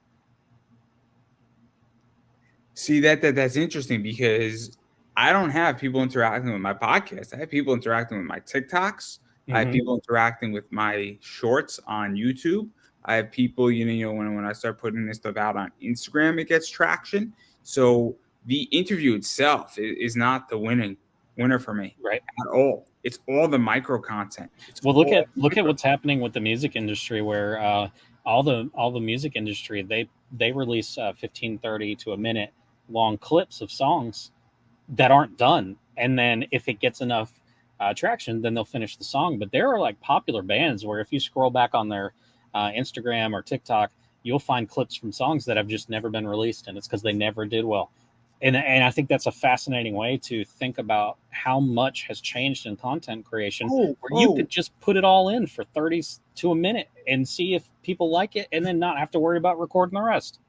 See, that's interesting because I don't have people interacting with my podcast. I have people interacting with my TikToks. I have people interacting with my shorts on YouTube. I have people, when I start putting this stuff out on Instagram, it gets traction. So the interview itself is not the winner for me, right, at all. It's all the micro content. Well, look at what's happening with the music industry, where all the music industry, they release 15, 30 to a minute long clips of songs that aren't done, and then if it gets enough traction, then they'll finish the song. But there are like popular bands where if you scroll back on their Instagram or TikTok, you'll find clips from songs that have just never been released, and it's because they never did well. And I think that's a fascinating way to think about how much has changed in content creation, where you could just put it all in for 30 to a minute and see if people like it, and then not have to worry about recording the rest.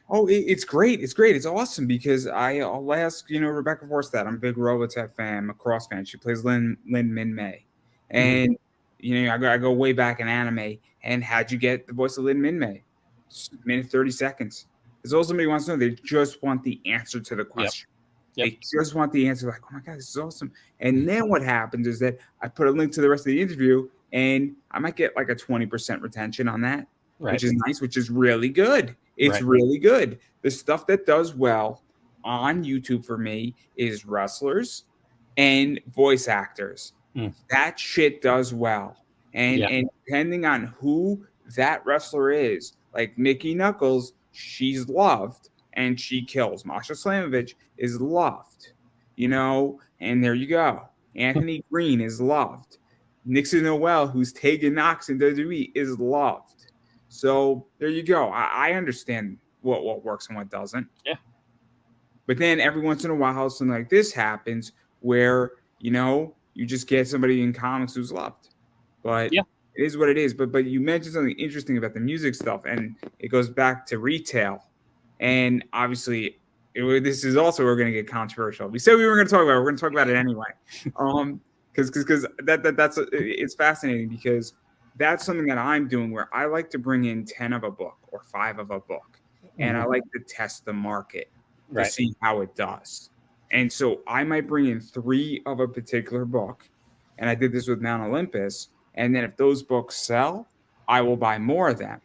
Oh, it's great. It's great. It's awesome because I'll ask, Rebecca Forstad. I'm a big Robotech fan. I'm a Cross fan. She plays Lin Min May. And, I go way back in anime. And how'd you get the voice of Lin Min May? Just a minute, 30 seconds. Because all somebody wants to know, they just want the answer to the question. Yep. They just want the answer. Like, oh my God, this is awesome. And then what happens is that I put a link to the rest of the interview and I might get like a 20% retention on that, which is nice, which is really good. It's really good. The stuff that does well on YouTube for me is wrestlers and voice actors. That shit does well. And depending on who that wrestler is, like Mickey Knuckles, she's loved and she kills. Masha Slamovich is loved, and there you go. Anthony Green is loved. Nixon Noel, who's Tegan Knox in WWE, is loved. So there you go. I understand what works and what doesn't. Yeah. But then every once in a while, something like this happens where, you just get somebody in comics who's loved. But it is what it is. But you mentioned something interesting about the music stuff, and it goes back to retail. And obviously, this is also we're going to get controversial. We said we were going to talk about it. We're going to talk about it anyway. Because that's it's fascinating because that's something that I'm doing where I like to bring in 10 of a book or 5 of a book. And I like to test the market to see how it does. And so I might bring in 3 of a particular book. And I did this with Mount Olympus. And then if those books sell, I will buy more of them.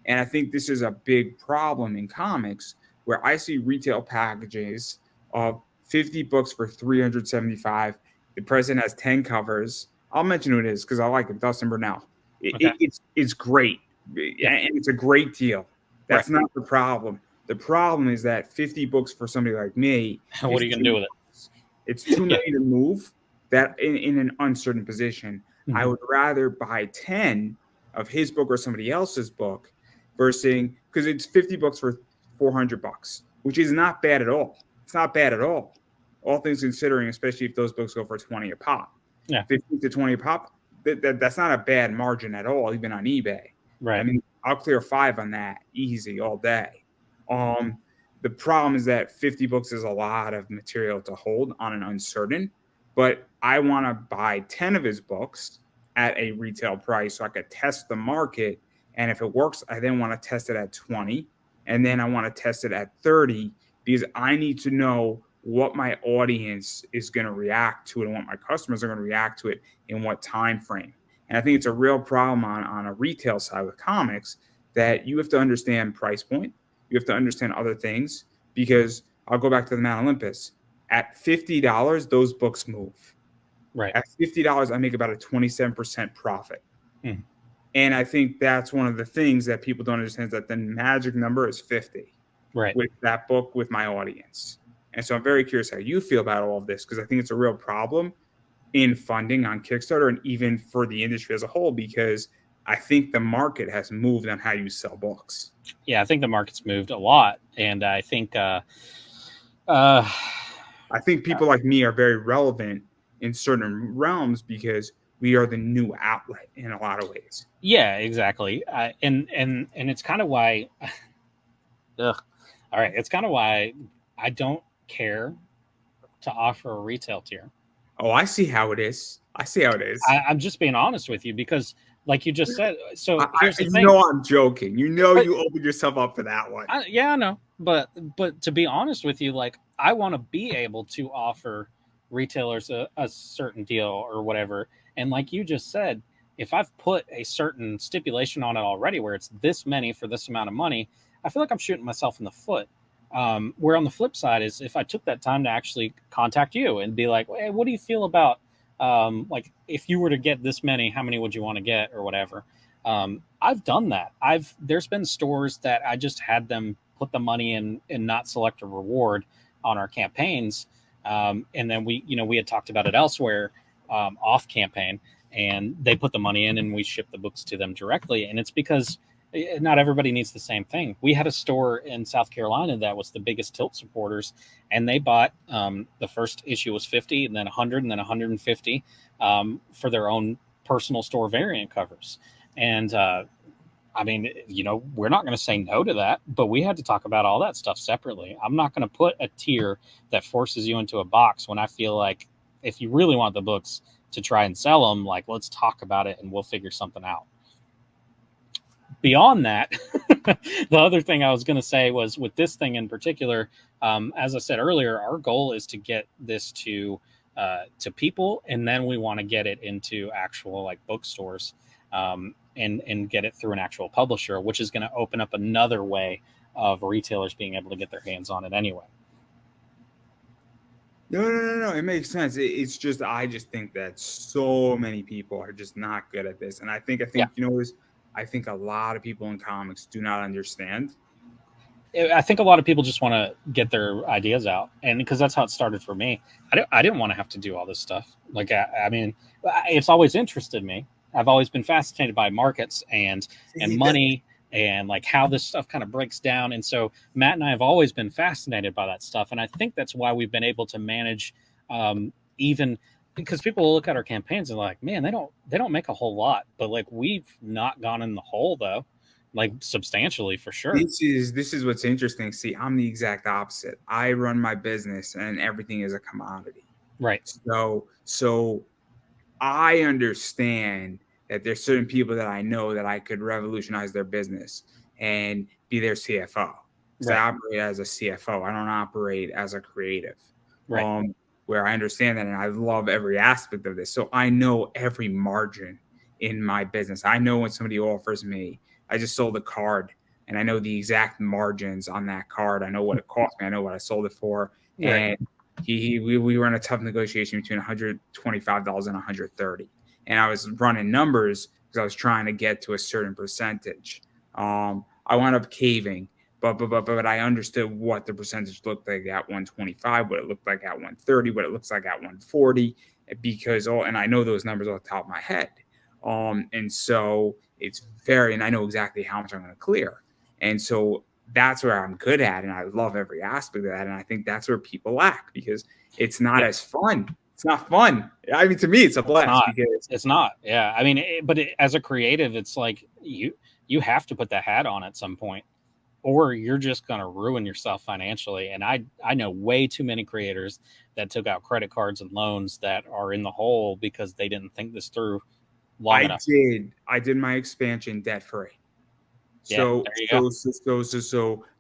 And I think this is a big problem in comics where I see retail packages of 50 books for $375. The president has 10 covers. I'll mention who it is because I like it. Dustin Burnell. It's great. And it's a great deal. That's not the problem. The problem is that 50 books for somebody like me. What are you going to do with it? It's too many to move that in an uncertain position. I would rather buy 10 of his book or somebody else's book versus because it's 50 books for $400, which is not bad at all. It's not bad at all things considering, especially if those books go for 20 a pop. 15 to 20 a pop, that's not a bad margin at all, even on eBay. I mean, I'll clear 5 on that easy all day. The problem is that 50 books is a lot of material to hold on an uncertain, but I want to buy 10 of his books at a retail price so I could test the market. And if it works, I then want to test it at 20. And then I want to test it at 30 because I need to know what my audience is going to react to it and what my customers are going to react to it in what time frame. And I think it's a real problem on a retail side with comics that you have to understand price point. You have to understand other things because I'll go back to the Mount Olympus. At $50, those books move. At $50, I make about a 27% profit. And I think that's one of the things that people don't understand is that the magic number is 50 with that book with my audience. And so I'm very curious how you feel about all of this because I think it's a real problem in funding on Kickstarter and even for the industry as a whole because I think the market has moved on how you sell books. Yeah, I think the market's moved a lot, and I think I think people like me are very relevant in certain realms because we are the new outlet in a lot of ways. yeah, exactly. And it's kind of why. Ugh. All right, it's kind of why I don't care to offer a retail tier. Oh, I see how it is. I see how it is. I'm just being honest with you because, like you just said, so here's the You thing. know I'm joking. You know But you opened yourself up for that one. yeah, I know, but to be honest with you, like I want to be able to offer retailers a certain deal or whatever, and like you just said, if I've put a certain stipulation on it already, where it's this many for this amount of money, I feel like I'm shooting myself in the foot. Where on the flip side is if I took that time to actually contact you and be like, hey, what do you feel about like if you were to get this many, how many would you want to get or whatever? I've done that. There's been stores that I just had them put the money in and not select a reward on our campaigns, and then we had talked about it elsewhere off campaign, and they put the money in and we ship the books to them directly, and it's because not everybody needs the same thing. We had a store in South Carolina that was the biggest Tilt supporters, and they bought the first issue was 50, and then 100, and then 150 for their own personal store variant covers. And I mean, we're not going to say no to that, but we had to talk about all that stuff separately. I'm not going to put a tier that forces you into a box when I feel like if you really want the books to try and sell them, like let's talk about it and we'll figure something out. Beyond that, the other thing I was going to say was with this thing in particular, as I said earlier, our goal is to get this to people, and then we want to get it into actual like bookstores. And get it through an actual publisher, which is going to open up another way of retailers being able to get their hands on it anyway. No. It makes sense. It's just I just think that so many people are just not good at this, and I think Yeah. I think a lot of people in comics do not understand. I think a lot of people just want to get their ideas out, and because that's how it started for me. I didn't want to have to do all this stuff. Like I mean, it's always interested me. I've always been fascinated by markets and money and like how this stuff kind of breaks down. And so Matt and I have always been fascinated by that stuff. And I think that's why we've been able to manage even because people will look at our campaigns and like, man, they don't make a whole lot, but like we've not gone in the hole though, like substantially for sure. This is what's interesting. See, I'm the exact opposite. I run my business and everything is a commodity. Right. So I understand that there's certain people that I know that I could revolutionize their business and be their CFO. So I operate as a CFO. I don't operate as a creative. Right. Where I understand that, and I love every aspect of this. So I know every margin in my business. I know when somebody offers me, I just sold a card, and I know the exact margins on that card. I know what it cost me. I know what I sold it for, and we were in a tough negotiation between $125 and $130, and I was running numbers because I was trying to get to a certain percentage. I wound up caving, but I understood what the percentage looked like at 125, what it looked like at 130, what it looks like at 140, and I know those numbers off the top of my head. And so and I know exactly how much I'm going to clear. And so that's where I'm good at. And I love every aspect of that. And I think that's where people lack because it's not as fun. It's not fun. I mean, to me, it's a blast because it's not. Yeah. I mean, as a creative, it's like you have to put that hat on at some point or you're just going to ruin yourself financially. And I know way too many creators that took out credit cards and loans that are in the hole because they didn't think this through long enough. I did my expansion debt free. So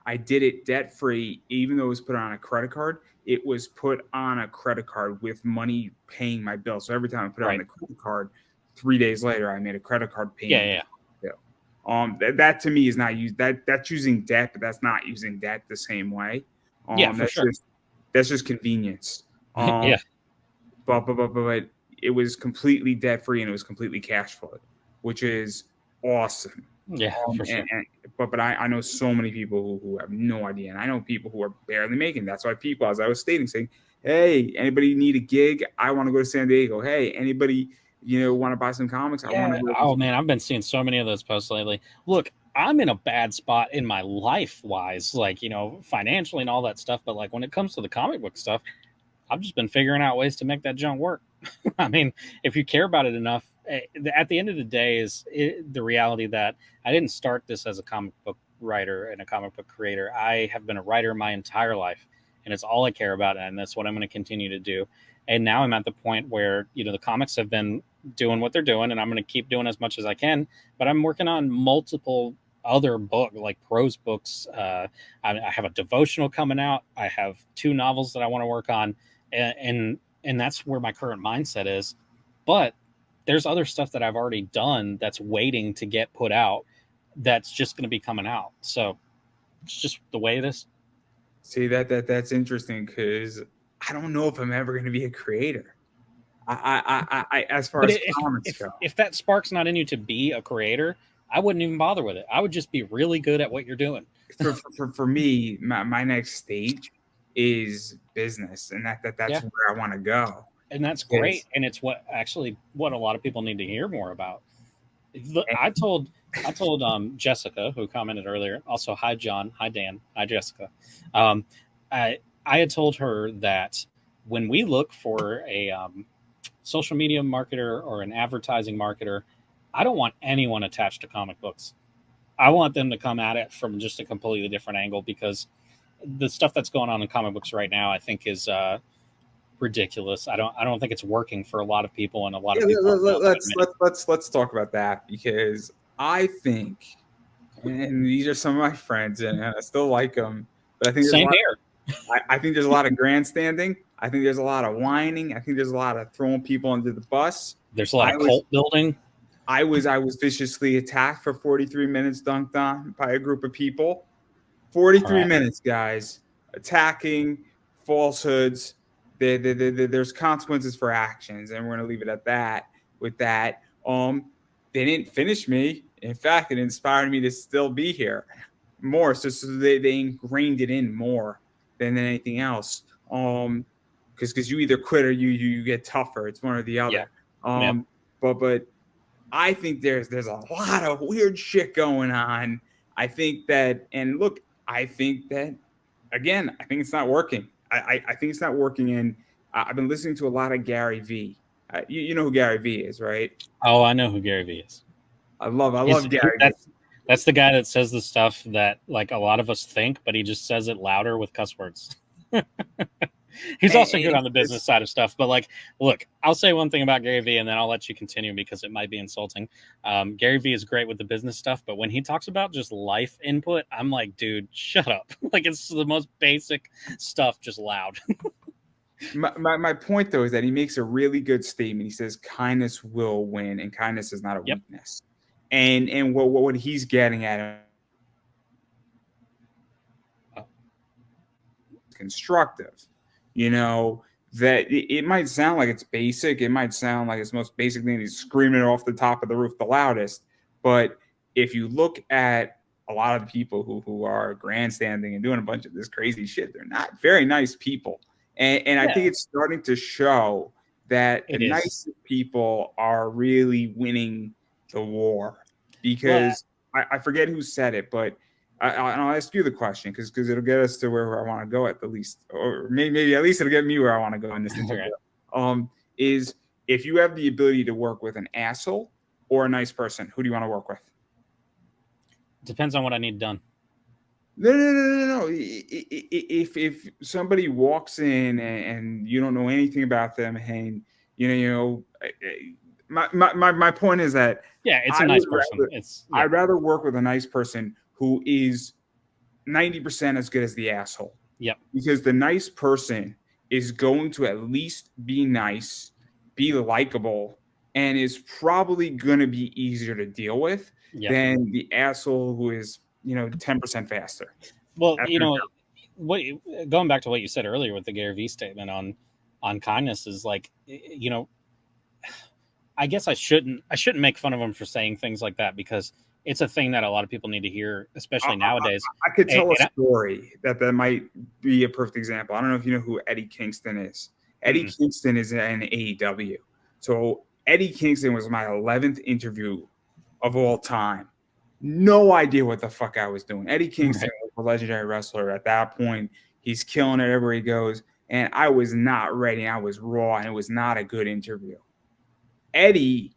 I did it debt free, even though it was put on a credit card. It was put on a credit card with money paying my bill. So every time I put it on the credit card, 3 days later I made a credit card payment. That to me is not used. That's using debt, but that's not using debt the same way. That's just convenience. Yeah. But it was completely debt free and it was completely cash flowed, which is awesome. Yeah, for sure. But I know so many people who have no idea, and I know people who are barely making. That's why people, as I was stating, saying, "Hey, anybody need a gig? I want to go to San Diego. Hey, anybody want to buy some comics. I want Yeah. to go. Oh man, I've been seeing so many of those posts lately. Look, I'm in a bad spot in my life wise, like, financially and all that stuff. But like when it comes to the comic book stuff, I've just been figuring out ways to make that junk work. I mean, if you care about it enough, at the end of the day, the reality that I didn't start this as a comic book writer and a comic book creator. I have been a writer my entire life, and it's all I care about, and that's what I'm going to continue to do. And now I'm at the point where the comics have been doing what they're doing, and I'm going to keep doing as much as I can. But I'm working on multiple other book like prose books. I have a devotional coming out. I have 2 novels that I want to work on, and that's where my current mindset is. But there's other stuff that I've already done that's waiting to get put out that's just going to be coming out. So it's just the way it is. See, that's interesting, because I don't know if I'm ever going to be a creator. I as far But as comics go. if that spark's not in you to be a creator, I wouldn't even bother with it. I would just be really good at what you're doing. For me, my next stage is business, and that's Yeah. where I want to go. And that's great. And it's what a lot of people need to hear more about. Look, I told Jessica, who commented earlier, also hi John, hi Dan, hi Jessica. I had told her that when we look for a social media marketer or an advertising marketer, I don't want anyone attached to comic books. I want them to come at it from just a completely different angle, because the stuff that's going on in comic books right now, I think, is ridiculous. I don't think it's working for a lot of people, and a lot of people. Let's talk about that, because I think, and these are some of my friends, and I still like them, but I think same here. I think there's a lot of grandstanding. I think there's a lot of whining. I think there's a lot of throwing people under the bus. There's a lot of cult building. I was viciously attacked for 43 minutes, dunked on by a group of people. 43 minutes, guys, attacking, falsehoods. There's consequences for actions, and we're going to leave it at that. With that, they didn't finish me. In fact, it inspired me to still be here more. So they ingrained it in more than anything else. Because you either quit or you get tougher. It's one or the other. Yeah. But I think there's a lot of weird shit going on. I think that, and look, I think that, again, I think it's not working. I think it's not working. And I've been listening to a lot of Gary V. You know who Gary V is, right? Oh, I know who Gary V is. I love Gary V. That's the guy that says the stuff that like a lot of us think, but he just says it louder with cuss words. He's also good on the business side of stuff. But like, look, I'll say one thing about Gary V, and then I'll let you continue because it might be insulting. Gary V is great with the business stuff, but when he talks about just life input, I'm like, dude, shut up. Like, it's the most basic stuff, just loud. My point, though, is that he makes a really good statement. He says kindness will win, and kindness is not a weakness. And what he's getting at, constructive. That it might sound like it's basic. It might sound like it's the most basic thing. He's screaming it off the top of the roof the loudest. But if you look at a lot of the people who are grandstanding and doing a bunch of this crazy shit, they're not very nice people. And I think it's starting to show that the nice people are really winning the war. Because I forget who said it, but I'll ask you the question because it'll get us to where I want to go at the least, or maybe at least it'll get me where I want to go in this interview. Is if you have the ability to work with an asshole or a nice person, who do you want to work with? Depends on what I need done. No. If somebody walks in and you don't know anything about them, and my point is that it's a nice person. I'd rather work with a nice person who is 90% as good as the asshole. Yep. Because the nice person is going to at least be nice, be likable, and is probably going to be easier to deal with than the asshole who is 10% faster. Well, going back to what you said earlier with the Gary V statement on kindness is like, I guess I shouldn't make fun of him for saying things like that because it's a thing that a lot of people need to hear, especially nowadays. I could tell a story that might be a perfect example. I don't know if you know who Eddie Kingston is. Eddie Kingston is in AEW. So Eddie Kingston was my 11th interview of all time. No idea what the fuck I was doing. Eddie Kingston was a legendary wrestler at that point. He's killing it everywhere he goes. And I was not ready. I was raw, and it was not a good interview. Eddie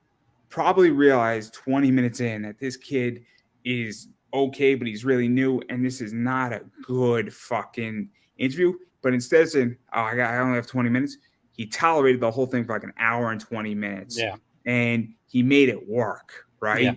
probably realized 20 minutes in that this kid is okay, but he's really new, and this is not a good fucking interview. But instead of saying, "Oh, I only have 20 minutes," he tolerated the whole thing for like an hour and 20 minutes. Yeah. And he made it work, right? Yeah.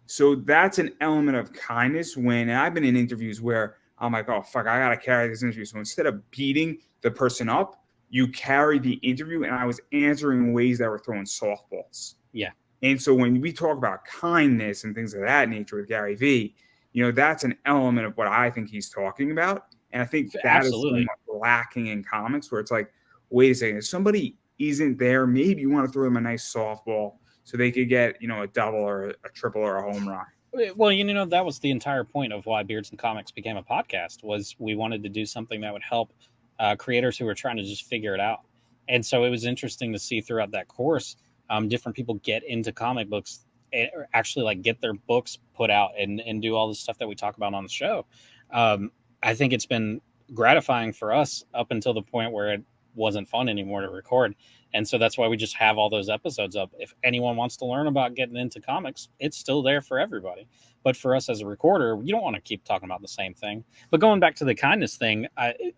So that's an element of kindness when I've been in interviews where I'm like, oh, fuck, I got to carry this interview. So instead of beating the person up, you carry the interview. And I was answering in ways that were throwing softballs. Yeah. And so when we talk about kindness and things of that nature with Gary Vee, that's an element of what I think he's talking about. And I think that is somewhat lacking in comics, where it's like, wait a second, if somebody isn't there, maybe you want to throw them a nice softball so they could get, a double or a triple or a home run. Well, that was the entire point of why Beards and Comics became a podcast, was we wanted to do something that would help creators who were trying to just figure it out. And so it was interesting to see throughout that course, different people get into comic books, or actually like get their books put out and do all the stuff that we talk about on the show. I think it's been gratifying for us up until the point where it wasn't fun anymore to record. And so that's why we just have all those episodes up. If anyone wants to learn about getting into comics, it's still there for everybody. But for us as a recorder, you don't want to keep talking about the same thing. But going back to the kindness thing,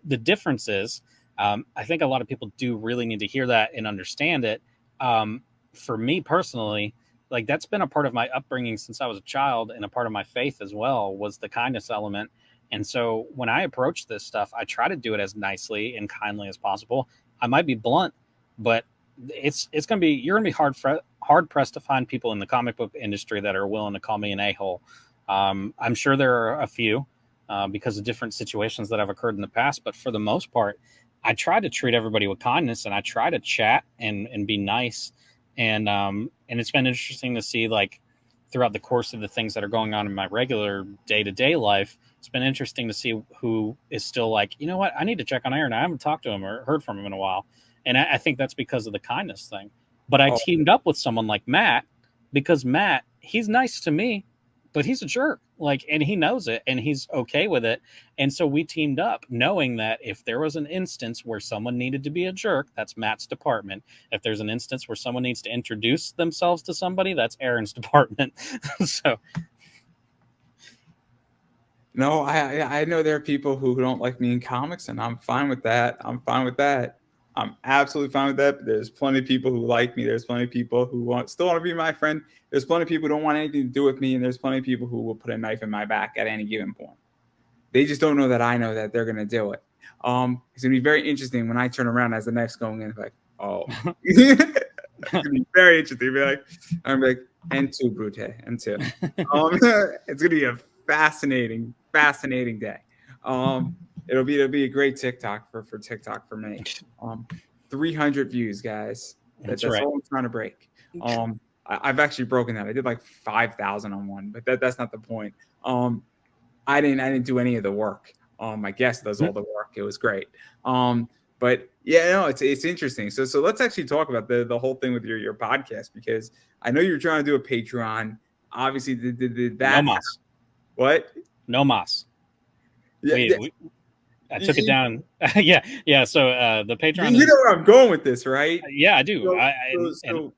the difference is, I think a lot of people do really need to hear that and understand it. For me personally, like, that's been a part of my upbringing since I was a child, and a part of my faith as well, was the kindness element. And so when I approach this stuff, I try to do it as nicely and kindly as possible. I might be blunt, but you're going to be hard pressed to find people in the comic book industry that are willing to call me an a-hole. I'm sure there are a few because of different situations that have occurred in the past, but for the most part, I try to treat everybody with kindness, and I try to chat and be nice. And it's been interesting to see, like, throughout the course of the things that are going on in my regular day-to-day life, it's been interesting to see who is still like, you know what, I need to check on Aaron. I haven't talked to him or heard from him in a while. And I think that's because of the kindness thing. But I teamed up with someone like Matt, because Matt, he's nice to me, but he's a jerk. Like, and he knows it, and he's okay with it. And so we teamed up, knowing that if there was an instance where someone needed to be a jerk, that's Matt's department. If there's an instance where someone needs to introduce themselves to somebody, that's Aaron's department. So. No, I know there are people who don't like me in comics, and I'm fine with that. I'm absolutely fine with that. But there's plenty of people who like me. There's plenty of people who still want to be my friend. There's plenty of people who don't want anything to do with me, and there's plenty of people who will put a knife in my back at any given point. They just don't know that I know that they're going to do it. It's going to be very interesting when I turn around as the knife's going in, like, oh. It's going to be very interesting. I'm like, and two, Brute, and two. It's going to be a fascinating day. It'll be a great TikTok for TikTok for me. 300 views, guys. That's right. All I'm trying to break. I've actually broken that. I did like 5,000 on one, but that's not the point. I didn't do any of the work. My guest does all the work. It was great. But yeah, no, it's interesting. So let's actually talk about the whole thing with your podcast, because I know you're trying to do a Patreon. Obviously, that no mas. What? No mas. Yeah, I took it down. Yeah. So the Patreon. You know where I'm going with this, right? Yeah, I do. So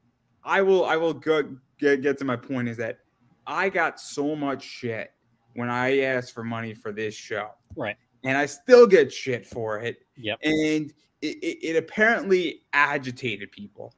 I will go get to my point, is that I got so much shit when I asked for money for this show, right? And I still get shit for it. Yep. And it apparently agitated people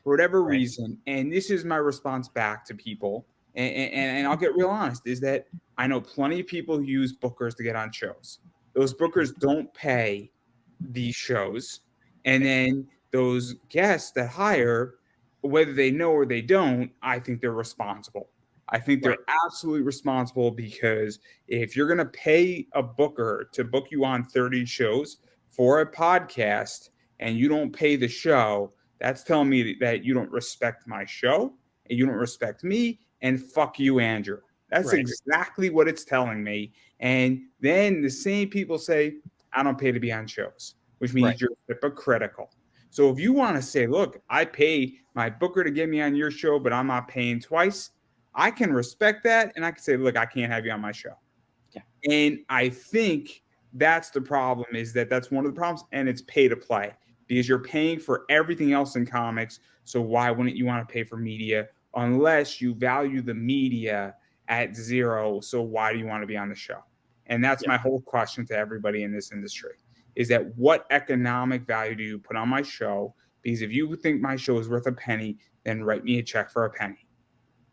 for whatever reason. And this is my response back to people. And I'll get real honest, is that I know plenty of people who use bookers to get on shows. Those bookers don't pay these shows. And then those guests that hire, whether they know or they don't, I think they're responsible. I think they're absolutely responsible, because if you're going to pay a booker to book you on 30 shows for a podcast and you don't pay the show, that's telling me that you don't respect my show and you don't respect me, and fuck you, Andrew. That's exactly what it's telling me. And then the same people say, I don't pay to be on shows, which means you're hypocritical. So if you want to say, look, I pay my booker to get me on your show, but I'm not paying twice, I can respect that. And I can say, look, I can't have you on my show. Yeah. And I think that's the problem, is that that's one of the problems. And it's pay to play, because you're paying for everything else in comics. So why wouldn't you want to pay for media unless you value the media at zero? So why do you want to be on the show? And that's my whole question to everybody in this industry, is that what economic value do you put on my show? Because if you think my show is worth a penny, then write me a check for a penny.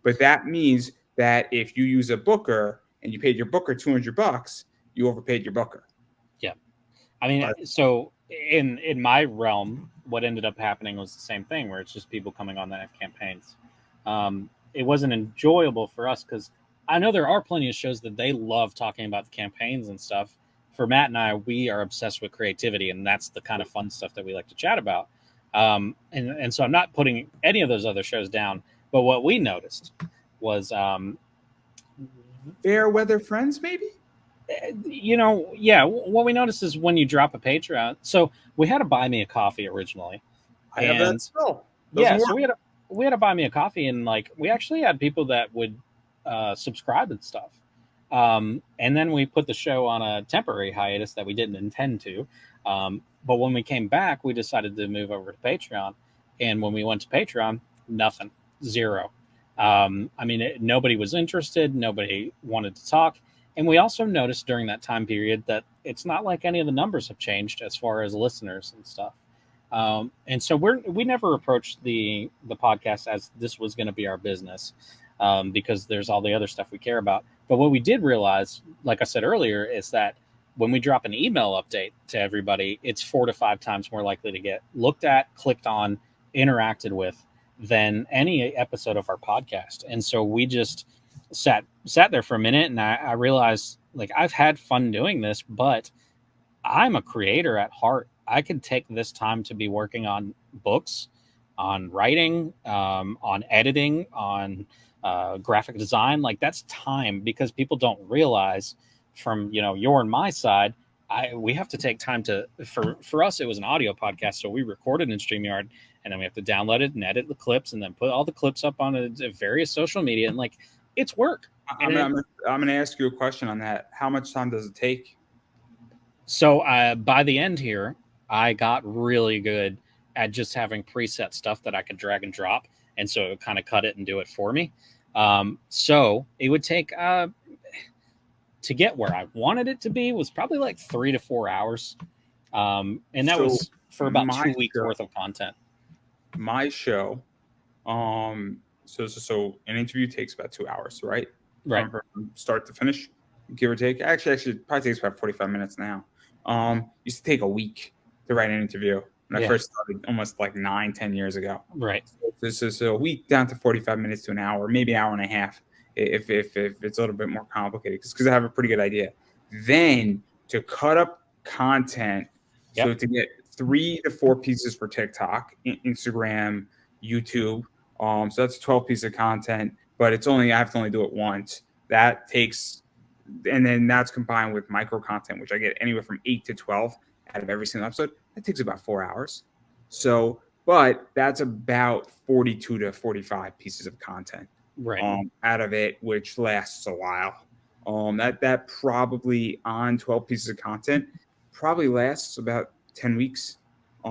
But that means that if you use a booker and you paid your booker $200, you overpaid your booker. Yeah. I mean, so in my realm, what ended up happening was the same thing, where it's just people coming on that have campaigns. It wasn't enjoyable for us, because I know there are plenty of shows that they love talking about the campaigns and stuff. For Matt and I, we are obsessed with creativity, and that's the kind of fun stuff that we like to chat about. And so I'm not putting any of those other shows down, but what we noticed was Fair weather friends, maybe? What we noticed is when you drop a Patreon. So we had a Buy Me a Coffee originally. I have that still. So we had a Buy Me a Coffee, and like we actually had people that would subscribe and stuff. And then we put the show on a temporary hiatus that we didn't intend to. But when we came back, we decided to move over to Patreon. And when we went to Patreon, nothing, zero. Nobody was interested. Nobody wanted to talk. And we also noticed during that time period that it's not like any of the numbers have changed as far as listeners and stuff. And so we never approached the podcast as this was going to be our business, because there's all the other stuff we care about. But what we did realize, like I said earlier, is that when we drop an email update to everybody, it's 4 to 5 times more likely to get looked at, clicked on, interacted with than any episode of our podcast. And so we just sat there for a minute, and I realized, like, I've had fun doing this, but I'm a creator at heart. I could take this time to be working on books, on writing, on editing, on graphic design. Like, that's time, because people don't realize from, your and my side, we have to take time to, for us, it was an audio podcast. So we recorded in StreamYard, and then we have to download it and edit the clips, and then put all the clips up on various social media. And like, it's work. I'm going to ask you a question on that. How much time does it take? So by the end here, I got really good at just having preset stuff that I could drag and drop. And so it would kind of cut it and do it for me. So it would take, to get where I wanted it to be, was probably like 3 to 4 hours. And that was for about 2 weeks worth of content. My show, so an interview takes about 2 hours, right? Right. From start to finish, give or take. Actually, it probably takes about 45 minutes now. Used to take a week to write an interview when I first started, almost like 9-10 years ago. Right. So a week down to 45 minutes to an hour, maybe an hour and a half, if it's a little bit more complicated, because I have a pretty good idea. Then to cut up content, so to get 3 to 4 pieces for TikTok, Instagram, YouTube. So that's 12 pieces of content, but I have to only do it once. That takes, and then that's combined with micro content, which I get anywhere from 8 to 12 out of every single episode. That takes about 4 hours. So, but that's about 42 to 45 pieces of content out of it, which lasts a while. That probably on 12 pieces of content probably lasts about 10 weeks.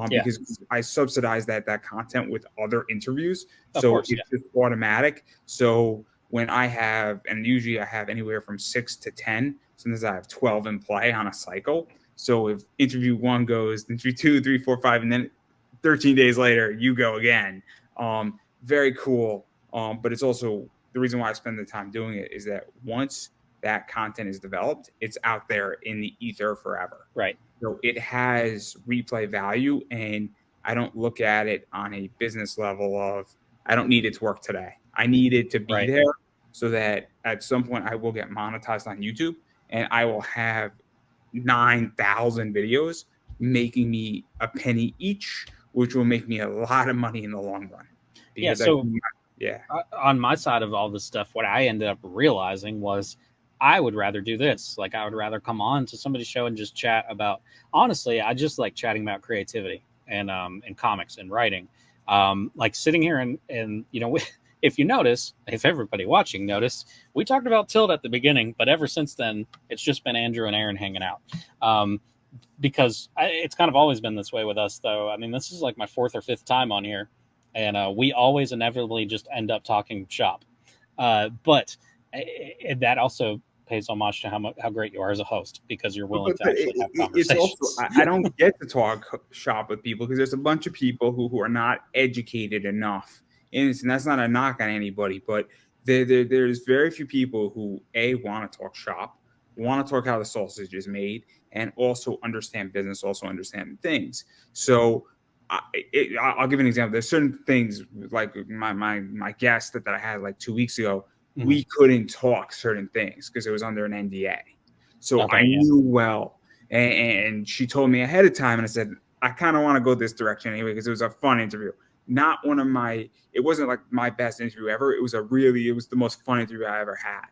Because I subsidize that content with other interviews. It's just automatic. So when I have, and usually I have anywhere from 6 to 10, sometimes I have 12 in play on a cycle. So if interview 1 goes, interview 2, 3, 4, 5, and then 13 days later, you go again. Very cool. But it's also, the reason why I spend the time doing it is that once that content is developed, it's out there in the ether forever. Right. So it has replay value, and I don't look at it on a business level of, I don't need it to work today. I need it to be there so that at some point I will get monetized on YouTube, and I will have 9,000 videos making me a penny each, which will make me a lot of money in the long run. On my side of all this stuff, what I ended up realizing was I would rather do this. Like, I would rather come on to somebody's show and just chat about, honestly, I just like chatting about creativity. in comics and writing. Like sitting here and if you notice, if everybody watching noticed, we talked about Tilt at the beginning, but ever since then, it's just been Andrew and Aaron hanging out. Because it's kind of always been this way with us, though. I mean, this is like my 4th or 5th time on here, and we always inevitably just end up talking shop. But that also pays homage to how great you are as a host, because you're willing to actually have conversations. It's also, I don't get to talk shop with people because there's a bunch of people who are not educated enough. And that's not a knock on anybody, but there's very few people who want to talk shop, want to talk how the sausage is made, and also understand business, also understand things. So I'll give an example. There's certain things like my guest that I had like 2 weeks ago. Mm-hmm. We couldn't talk certain things because it was under an NDA. So I knew well. And she told me ahead of time, and I said, I kind of want to go this direction anyway, because it was a fun interview. Not one of it wasn't like my best interview ever. It was the most fun interview I ever had.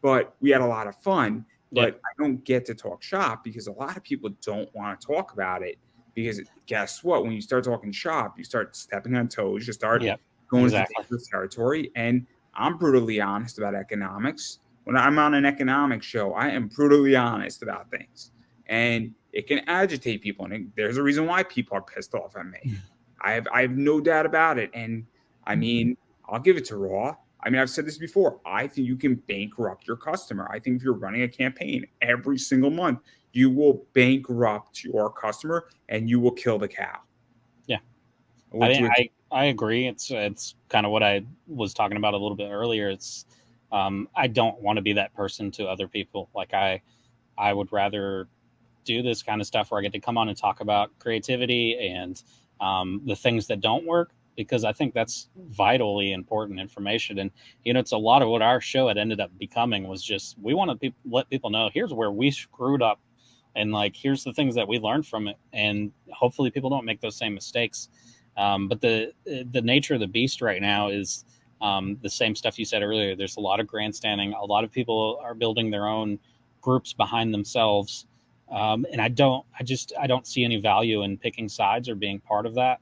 But we had a lot of fun. But I don't get to talk shop because a lot of people don't want to talk about it. Because guess what? When you start talking shop, you start stepping on toes. You start going into dangerous territory. And I'm brutally honest about economics. When I'm on an economics show, I am brutally honest about things. And it can agitate people. And there's a reason why people are pissed off at me. I have no doubt about it. And I mean, I'll give it to Raw. I mean, I've said this before. I think you can bankrupt your customer. I think if you're running a campaign every single month, you will bankrupt your customer and you will kill the cow. Yeah. I agree. It's kind of what I was talking about a little bit earlier. It's I don't want to be that person to other people. Like I would rather do this kind of stuff where I get to come on and talk about creativity and the things that don't work, because I think that's vitally important information. And, it's a lot of what our show had ended up becoming was just, we want to let people know, here's where we screwed up. And like, here's the things that we learned from it. And hopefully people don't make those same mistakes. But the nature of the beast right now is the same stuff you said earlier. There's a lot of grandstanding. A lot of people are building their own groups behind themselves. And I don't see any value in picking sides or being part of that.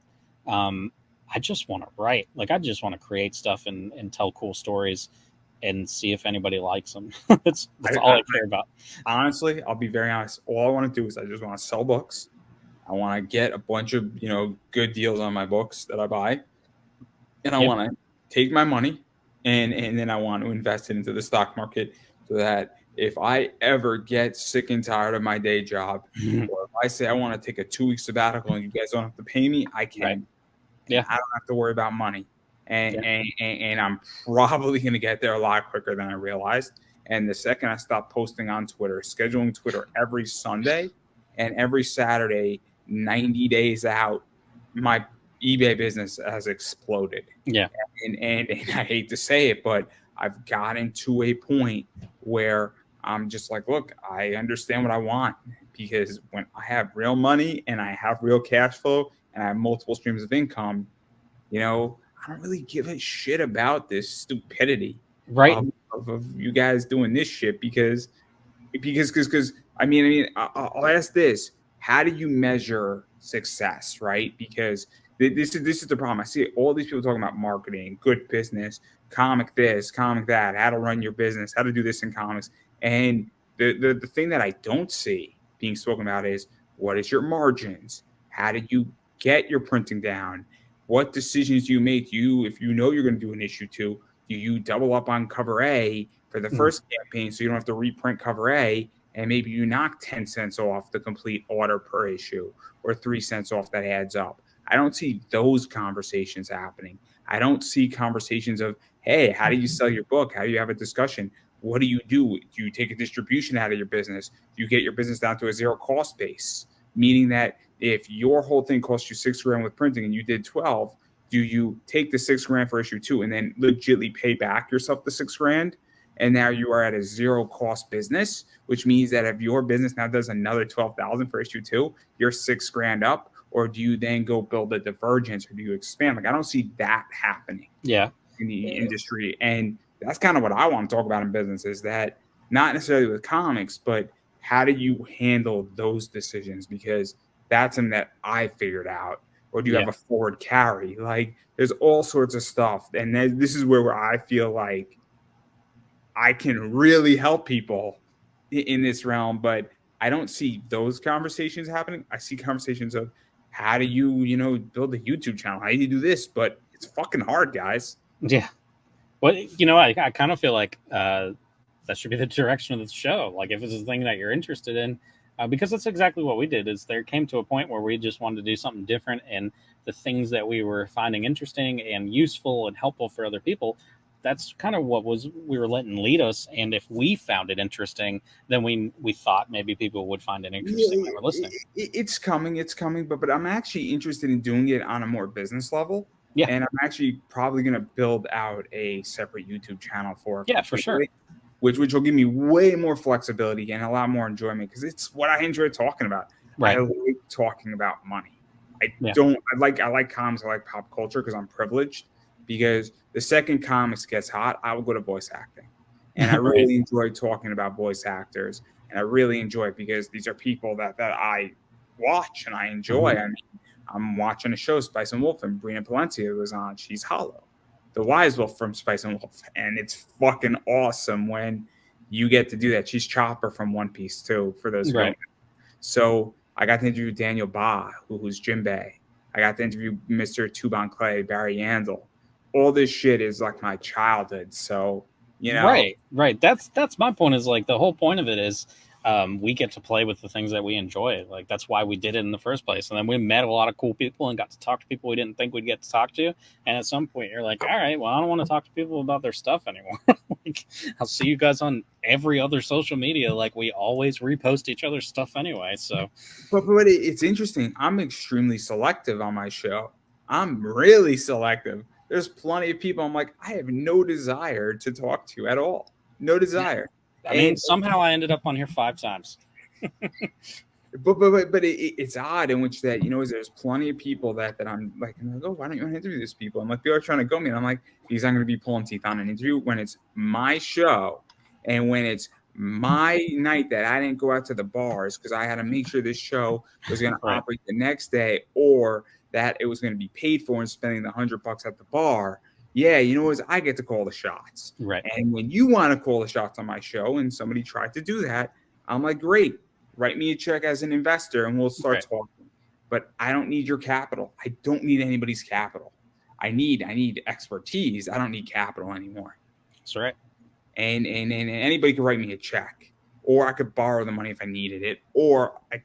I just want to write. Like, I just want to create stuff and tell cool stories and see if anybody likes them. That's all I care about. Honestly, I'll be very honest. All I want to do is I just want to sell books. I want to get a bunch of, good deals on my books that I buy. And I want to take my money and then I want to invest it into the stock market so that if I ever get sick and tired of my day job, or if I say I want to take a 2-week sabbatical and you guys don't have to pay me, I can. Right. Yeah. I don't have to worry about money. And I'm probably going to get there a lot quicker than I realized. And the second I stop posting on Twitter, scheduling Twitter every Sunday and every Saturday, 90 days out, my eBay business has exploded. Yeah. And I hate to say it, but I've gotten to a point where I'm just like, look, I understand what I want, because when I have real money and I have real cash flow and I have multiple streams of income, I don't really give a shit about this stupidity, right? Of you guys doing this shit because I mean, I'll ask this: how do you measure success, right? Because this is the problem. I see all these people talking about marketing, good business, comic this, comic that, how to run your business, how to do this in comics, and the thing that I don't see being spoken about is, what is your margins? How did you get your printing down? What decisions do you make? If you know you're going to do an issue 2, do you double up on cover A for the first campaign so you don't have to reprint cover A, and maybe you knock 10 cents off the complete order per issue, or 3 cents off that adds up? I don't see those conversations happening. I don't see conversations of, hey, how do you sell your book? How do you have a discussion? What do? Do you take a distribution out of your business? Do you get your business down to a zero cost base? Meaning that if your whole thing cost you $6,000 with printing and you did 12, do you take the $6,000 for issue 2 and then legitimately pay back yourself the $6,000? And now you are at a zero cost business, which means that if your business now does another 12,000 for issue 2, you're $6,000 up. Or do you then go build a divergence, or do you expand? Like, I don't see that happening in the industry. And that's kind of what I want to talk about in business, is that not necessarily with comics, but how do you handle those decisions? Because that's something that I figured out or do you have a forward carry? Like, there's all sorts of stuff. And this is where I feel like I can really help people in this realm, but I don't see those conversations happening. I see conversations of how do you, build a YouTube channel? How do you do this? But it's fucking hard, guys. Yeah. Well, I kind of feel like that should be the direction of the show. Like, if it's a thing that you're interested in, because that's exactly what we did. Is there came to a point where we just wanted to do something different, and the things that we were finding interesting and useful and helpful for other people, that's kind of what we were letting lead us. And if we found it interesting, then we thought maybe people would find it interesting when they were listening. It's coming, but I'm actually interested in doing it on a more business level. Yeah. And I'm actually probably going to build out a separate YouTube channel for it. Yeah, for sure. Which will give me way more flexibility and a lot more enjoyment, because it's what I enjoy talking about. Right. I like talking about money. I like comics, I like pop culture because I'm privileged. Because the second comics gets hot, I will go to voice acting. And I really enjoy talking about voice actors. And I really enjoy it because these are people that I watch and I enjoy. I mean, I'm watching a show, Spice and Wolf, and Brina Palencia was on. She's Hollow, the wise wolf from Spice and Wolf. And it's fucking awesome when you get to do that. She's Chopper from One Piece, too, for those films. So I got to interview Daniel Ba, who's Jinbei. I got to interview Mr. Tuban Clay, Barry Yandel. All this shit is like my childhood. So, Right. That's my point, is like the whole point of it is we get to play with the things that we enjoy. Like, that's why we did it in the first place. And then we met a lot of cool people and got to talk to people we didn't think we'd get to talk to. And at some point you're like, all right, well, I don't want to talk to people about their stuff anymore. Like, I'll see you guys on every other social media. Like, we always repost each other's stuff anyway. So, but it's interesting. I'm extremely selective on my show. I'm really selective. There's plenty of people I'm like, I have no desire to talk to at all. No desire. I mean, somehow I ended up on here 5 times. but it's odd in which that, there's plenty of people that I'm like, oh, why don't you want to interview these people? I'm like, people are trying to go me. And I'm like, because I'm going to be pulling teeth on an interview when it's my show and when it's my night that I didn't go out to the bars because I had to make sure this show was going to operate the next day, or that it was going to be paid for and spending the $100 at the bar. Yeah, I get to call the shots. Right. And when you want to call the shots on my show and somebody tried to do that, I'm like, great, write me a check as an investor and we'll start talking. But I don't need your capital. I don't need anybody's capital. I need expertise. I don't need capital anymore. That's right. And anybody can write me a check, or I could borrow the money if I needed it, or I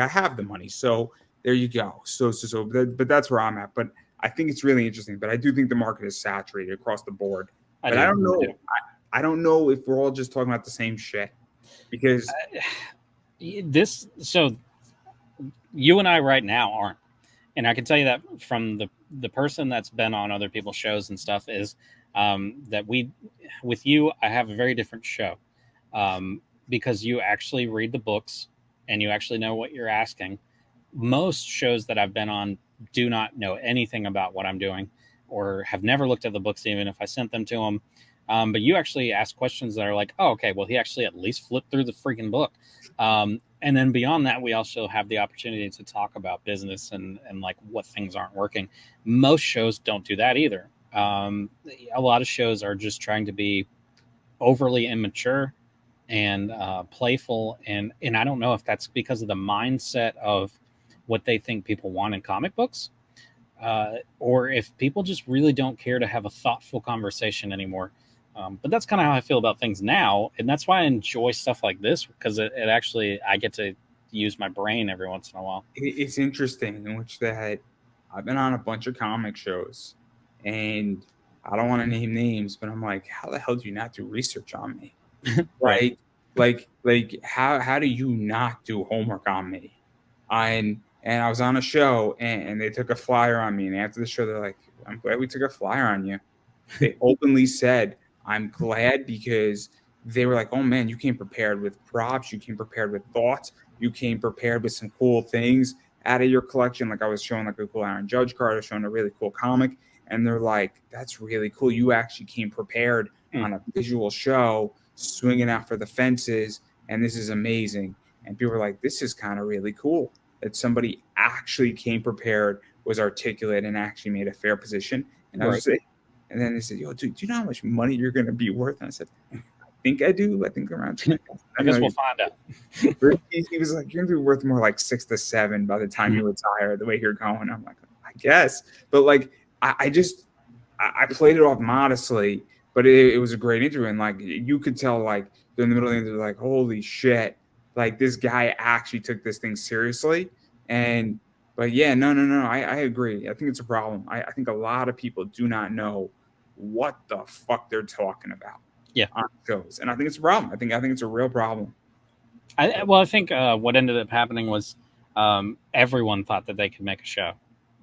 have the money. So there you go. But that's where I'm at. But I think it's really interesting. But I do think the market is saturated across the board. I don't know. I don't know if we're all just talking about the same shit, because so you and I right now aren't. And I can tell you that from the person that's been on other people's shows and stuff is that with you, I have a very different show because you actually read the books and you actually know what you're asking. Most shows that I've been on do not know anything about what I'm doing or have never looked at the books, even if I sent them to them. But you actually ask questions that are like, oh, okay, well, he actually at least flipped through the freaking book. And then beyond that, we also have the opportunity to talk about business and like what things aren't working. Most shows don't do that either. A lot of shows are just trying to be overly immature and playful. And I don't know if that's because of the mindset of what they think people want in comic books, or if people just really don't care to have a thoughtful conversation anymore. But that's kind of how I feel about things now. And that's why I enjoy stuff like this, because it actually, I get to use my brain every once in a while. It's interesting in which that I've been on a bunch of comic shows, and I don't want to name names, but I'm like, how the hell do you not do research on me? Right? Like how do you not do homework on me? And I was on a show and they took a flyer on me, and after the show, they're like, I'm glad we took a flyer on you. They openly said, I'm glad, because they were like, oh man, you came prepared with props, you came prepared with thoughts, you came prepared with some cool things out of your collection. Like I was showing like a cool Aaron Judge card, I was showing a really cool comic, and they're like, that's really cool. You actually came prepared on a visual show, swinging out for the fences, and this is amazing. And people were like, this is kind of really cool that somebody actually came prepared was articulate and actually made a fair position. And I was Right. just like, and then they said, "Yo, dude, do you know how much money you're going to be worth?" And I said, "I think I do. I think around 10." I guess we'll find out. He was like, "You're going to be worth more like 6 to 7 by the time you retire, the way you're going." I'm like, "I guess." But like, I played it off modestly, but it was a great interview. And like, you could tell, like, they're in the middle of the interview, like, holy shit, like this guy actually took this thing seriously. And, but yeah, no, I agree. I think it's a problem. I think a lot of people do not know what the fuck they're talking about Yeah. on shows. And I think it's a problem. I think it's a real problem. I think what ended up happening was everyone thought that they could make a show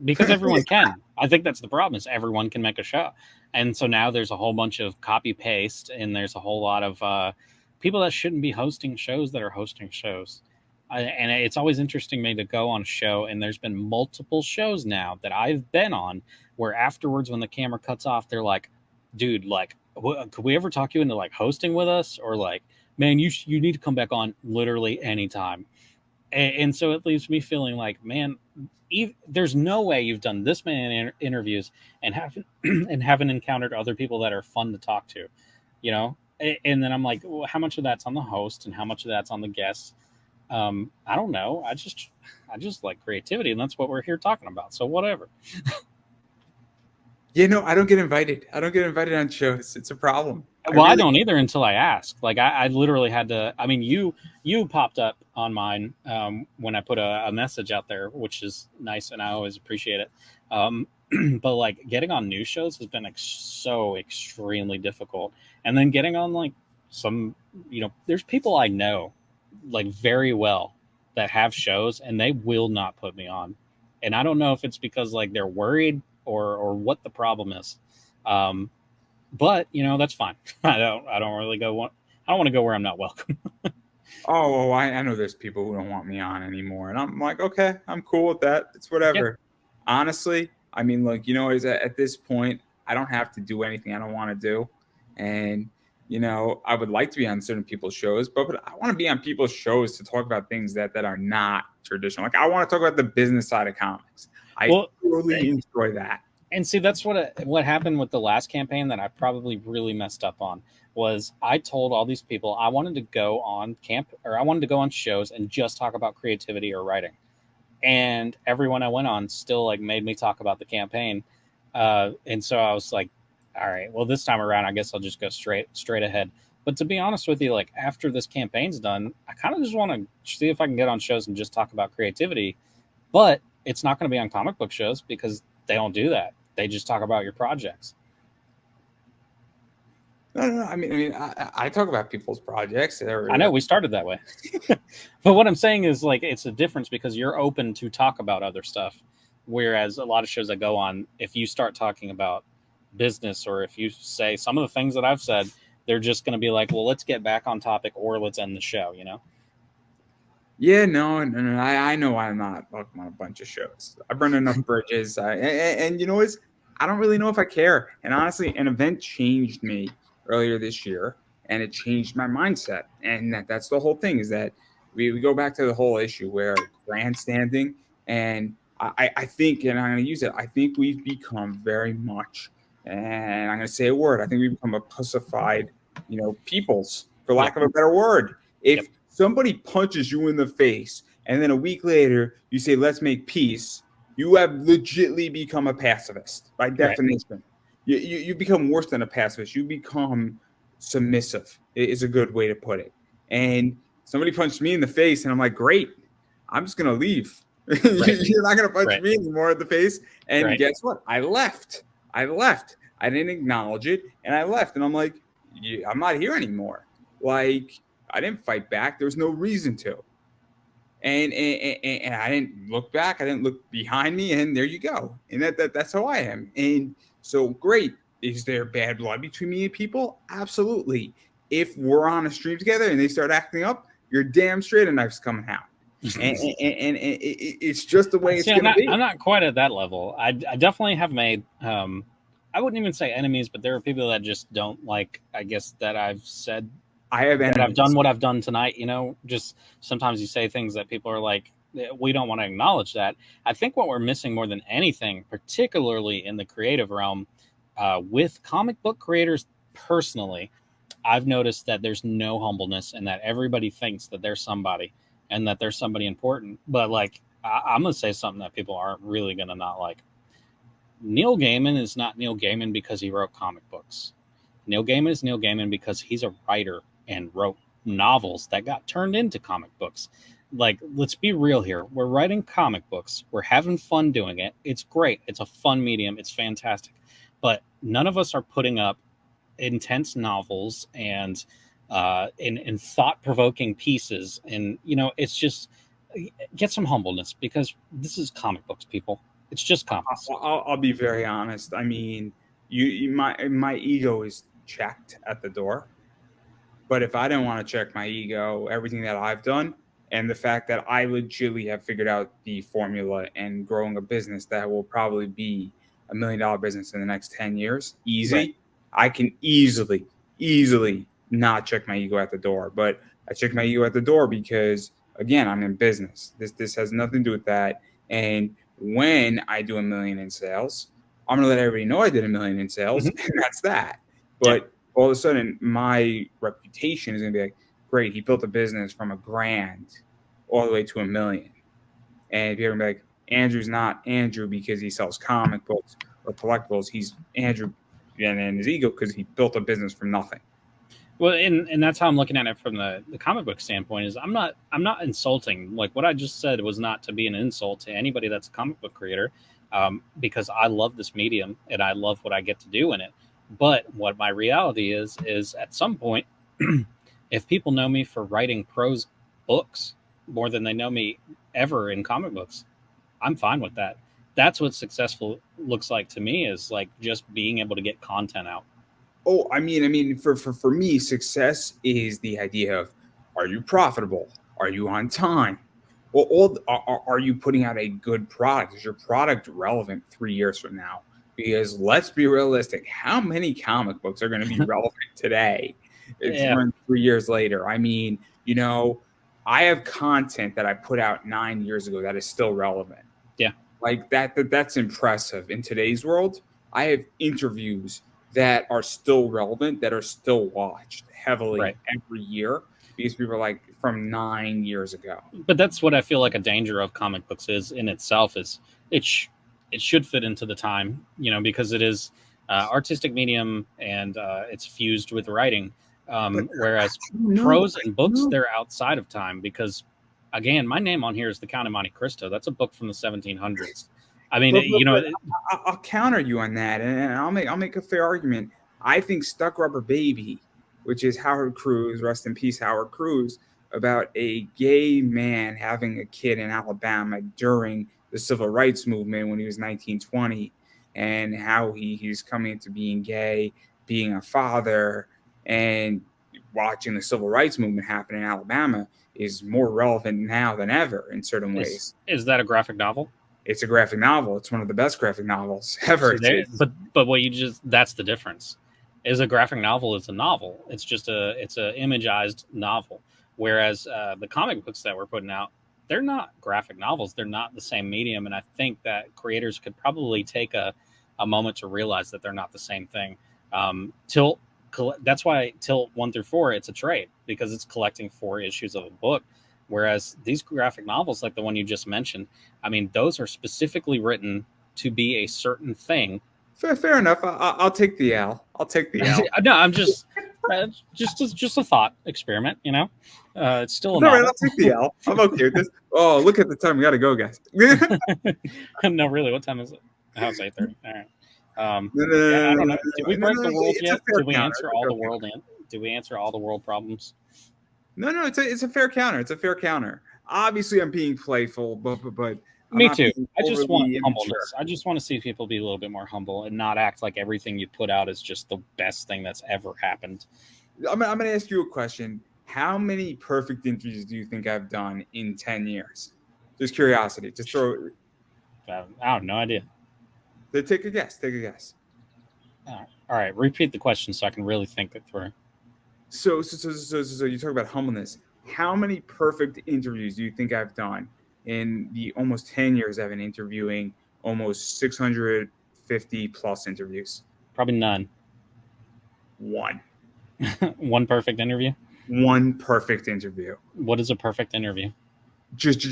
because everyone can. I think that's the problem is everyone can make a show. And so now there's a whole bunch of copy paste and there's a whole lot of people that shouldn't be hosting shows that are hosting shows. And it's always interesting to me to go on a show, and there's been multiple shows now that I've been on where afterwards when the camera cuts off, they're like, dude, like, could we ever talk you into like hosting with us? Or like, man, you need to come back on literally anytime. And so it leaves me feeling like, man, there's no way you've done this many interviews and haven't and haven't encountered other people that are fun to talk to, you know. And then I'm like, well, how much of that's on the host and how much of that's on the guests? I don't know. I just like creativity, and that's what we're here talking about. So whatever. Yeah, no, I don't get invited. I don't get invited on shows. It's a problem. Well, I don't either until I ask. Like I literally had to. I mean, you popped up on mine when I put a message out there, which is nice, and I always appreciate it. But like getting on news shows has been so extremely difficult, and then getting on like some, you know, there's people I know like very well that have shows, and they will not put me on, and I don't know if it's because like they're worried or what the problem is. But you know, that's fine. I don't really go. I don't want to go where I'm not welcome. Oh, I know there's people who don't want me on anymore, and I'm like, okay, I'm cool with that. It's whatever. Yeah. Honestly, I mean, look, you know, at this point, I don't have to do anything I don't want to do, and you know, I would like to be on certain people's shows, but I want to be on people's shows to talk about things that are not traditional. Like I want to talk about the business side of comics. I really enjoy that. And see, that's what happened with the last campaign that I probably really messed up on was I told all these people I wanted to go on I wanted to go on shows and just talk about creativity or writing. And everyone I went on still like made me talk about the campaign. And so I was like, all right, well, this time around, I guess I'll just go straight ahead. But to be honest with you, like after this campaign's done, I kind of just want to see if I can get on shows and just talk about creativity. But it's not going to be on comic book shows because they don't do that. They just talk about your projects. No. I mean, I talk about people's projects. I know we started that way, but what I'm saying is like it's a difference because you're open to talk about other stuff, whereas a lot of shows I go on, if you start talking about business or if you say some of the things that I've said, they're just going to be like, well, let's get back on topic or let's end the show. You know. Yeah, no. I know I'm not talking on a bunch of shows. I burned enough bridges, and you know what? I don't really know if I care. And honestly, an event changed me earlier this year, and it changed my mindset. And that's the whole thing is that we go back to the whole issue where grandstanding, and I think, and I'm going to use it, I think we've become very much, and I'm going to say a word, I think we've become a pussified, you know, peoples, for lack of a better word. If somebody punches you in the face, and then a week later you say, let's make peace, you have legitimately become a pacifist by definition. Right. You become worse than a pacifist. You become submissive is a good way to put it. And somebody punched me in the face, and I'm like, great, I'm just going to leave. Right. You're not going to punch me anymore in the face. And guess what? I left. I didn't acknowledge it, and I left. And I'm like, I'm not here anymore. Like, I didn't fight back. There was no reason to. And I didn't look back. I didn't look behind me. And there you go. And that's how I am. And so great. Is there bad blood between me and people? Absolutely. If we're on a stream together and they start acting up, you're damn straight a knife's coming out. and it's just the way it's going to be. I'm not quite at that level. I definitely have made, I wouldn't even say enemies, but there are people that just don't like, I guess, that I've said. I have enemies. I've done what I've done tonight, you know, just sometimes you say things that people are like, we don't want to acknowledge that. I think what we're missing more than anything, particularly in the creative realm, with comic book creators personally, I've noticed that there's no humbleness and that everybody thinks that they're somebody and that they're somebody important. But like, I'm going to say something that people aren't really going to not like. Neil Gaiman is not Neil Gaiman because he wrote comic books. Neil Gaiman is Neil Gaiman because he's a writer and wrote novels that got turned into comic books. Like, let's be real here. We're writing comic books. We're having fun doing it. It's great. It's a fun medium. It's fantastic. But none of us are putting up intense novels and in thought-provoking pieces. And, you know, it's just, get some humbleness, because this is comic books, people. It's just comics. I'll be very honest. I mean, my ego is checked at the door. But if I didn't want to check my ego, everything that I've done, and the fact that I legitimately have figured out the formula and growing a business that will probably be $1 million business in the next 10 years, easy, Right. I can easily not check my ego at the door. But I check my ego at the door because, again, I'm in business. This has nothing to do with that. And when I do $1 million in sales, I'm going to let everybody know I did $1 million in sales, and that's that. But all of a sudden, my reputation is going to be like, great, he built a business from $1,000 all the way to $1 million. And people are going to be like, Andrew's not Andrew because he sells comic books or collectibles. He's Andrew and his ego because he built a business from nothing. Well, and that's how I'm looking at it from the comic book standpoint. Is I'm not insulting. Like, what I just said was not to be an insult to anybody that's a comic book creator, because I love this medium and I love what I get to do in it. But what my reality is at some point, if people know me for writing prose books more than they know me ever in comic books, I'm fine with that. That's what successful looks like to me, is like just being able to get content out. Oh, I mean, for me, success is the idea of, are you profitable? Are you on time? Well, are you putting out a good product? Is your product relevant 3 years from now? Because let's be realistic, how many comic books are going to be relevant today? It's 3 years later. I mean, you know, I have content that I put out 9 years ago that is still relevant. Yeah. Like that's impressive. In today's world, I have interviews that are still relevant, that are still watched heavily every year, because people are like, from 9 years ago. But that's what I feel like a danger of comic books is in itself, is it should fit into the time, you know, because it is artistic medium and it's fused with writing. Whereas prose and books, they're outside of time, because, again, my name on here is The Count of Monte Cristo. That's a book from the 1700s. I mean, I'll counter you on that, and I'll make a fair argument. I think Stuck Rubber Baby, which is Howard Cruz, rest in peace, Howard Cruz, about a gay man having a kid in Alabama during the Civil Rights Movement when he was 1920, and how he's coming into being gay, being a father, and watching the Civil Rights Movement happen in Alabama is more relevant now than ever in certain ways. Is that a graphic novel? It's a graphic novel. It's one of the best graphic novels ever. But what that's the difference. Is a graphic novel is a novel. It's just it's a imagized novel. Whereas the comic books that we're putting out, they're not graphic novels. They're not the same medium. And I think that creators could probably take a moment to realize that they're not the same thing. That's why Tilt 1 through 4, it's a trade, because it's collecting 4 issues of a book. Whereas these graphic novels, like the one you just mentioned, I mean, those are specifically written to be a certain thing. Fair enough. I'll take the L. No, I'm just a thought experiment, you know. It's still a novel. All right, I'll take the L. I'm okay with this. Oh, look at the time. We got to go, guys. No, really. What time is it? Oh, it's 8:30. All right. I don't know. Did we break the world yet? Did we answer all the world? Did we answer all the world problems? No, it's a fair counter. It's a fair counter. Obviously, I'm being playful, but me too. I just want humbleness. I just want to see people be a little bit more humble and not act like everything you put out is just the best thing that's ever happened. I'm going to ask you a question. How many perfect interviews do you think I've done in 10 years? Just curiosity. Just throw. I have no idea. Take a guess. All right. Repeat the question so I can really think it through. So you talk about humbleness. How many perfect interviews do you think I've done in the almost 10 years I've been interviewing, almost 650 plus interviews. Probably none. One. One perfect interview? One perfect interview. What is a perfect interview? Just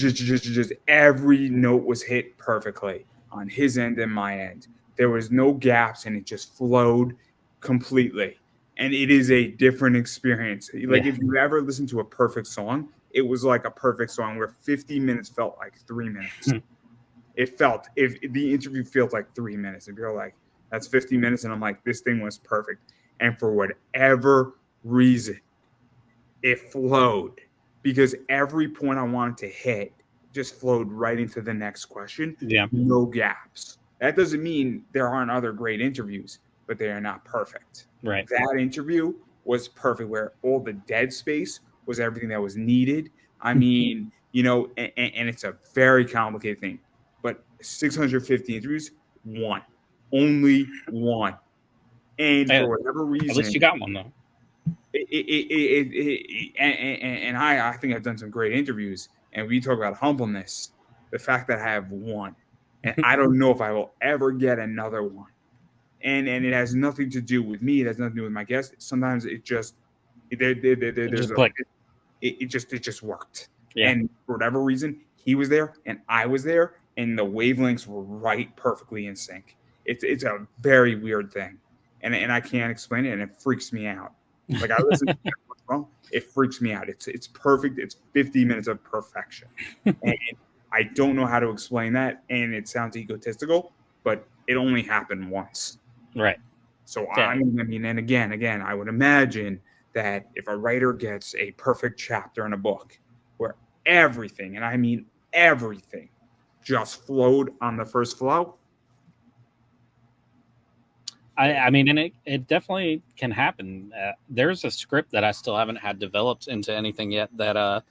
every note was hit perfectly on his end and my end. There was no gaps, and it just flowed completely. And it is a different experience. Like if you ever listen to a perfect song, it was like a perfect song where 50 minutes felt like 3 minutes. If the interview felt like 3 minutes, if you're like, that's 50 minutes, and I'm like, this thing was perfect. And for whatever reason, it flowed, because every point I wanted to hit just flowed right into the next question. Yeah. No gaps. That doesn't mean there aren't other great interviews, but they are not perfect. Right. That interview was perfect, where all the dead space was everything that was needed. I mean, and it's a very complicated thing, but 650 interviews, one, only one. And for whatever reason, at least you got one though. And I think I've done some great interviews, and we talk about humbleness. The fact that I have one, and I don't know if I will ever get another one. And it has nothing to do with me. It has nothing to do with my guest. Sometimes it just it just worked. Yeah. And for whatever reason, he was there and I was there, and the wavelengths were right perfectly in sync. It's a very weird thing, and I can't explain it, and it freaks me out. Like I listen to it, it freaks me out. It's perfect. It's 50 minutes of perfection, and I don't know how to explain that. And it sounds egotistical, but it only happened once. Right. So I mean, and again, I would imagine that if a writer gets a perfect chapter in a book where everything, and I mean everything, just flowed on the first flow. I mean, and it definitely can happen. There's a script that I still haven't had developed into anything yet that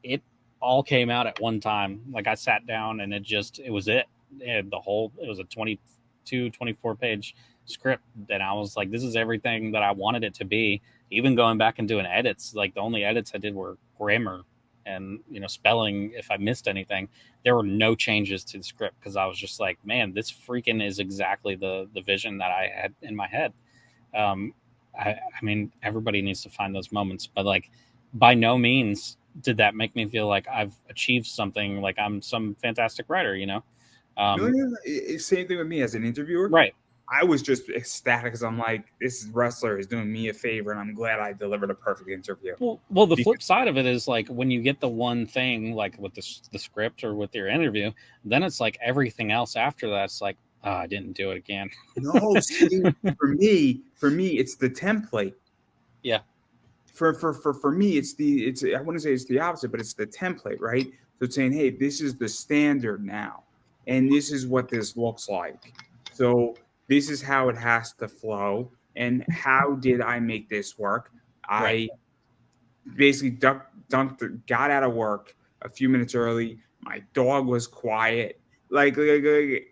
it all came out at one time. Like I sat down and it was it. It was a 22, 24 page script that I was like, this is everything that I wanted it to be. Even going back and doing edits, like the only edits I did were grammar and spelling. If I missed anything, there were no changes to the script, because I was just like, man, this freaking is exactly the vision that I had in my head. I mean, everybody needs to find those moments, but like by no means did that make me feel like I've achieved something, like I'm some fantastic writer, Same thing with me as an interviewer. Right. I was just ecstatic, because I'm like, this wrestler is doing me a favor, and I'm glad I delivered a perfect interview. Well, the flip side of it is like when you get the one thing, like with the script or with your interview, then it's like everything else after that's like, oh, I didn't do it again. No, see, for me, it's the template. Yeah. For me, it's I wouldn't say it's the opposite, but it's the template, right? So it's saying, hey, this is the standard now, and this is what this looks like. So this is how it has to flow, and how did I make this work? Right. I basically got out of work a few minutes early. My dog was quiet. Like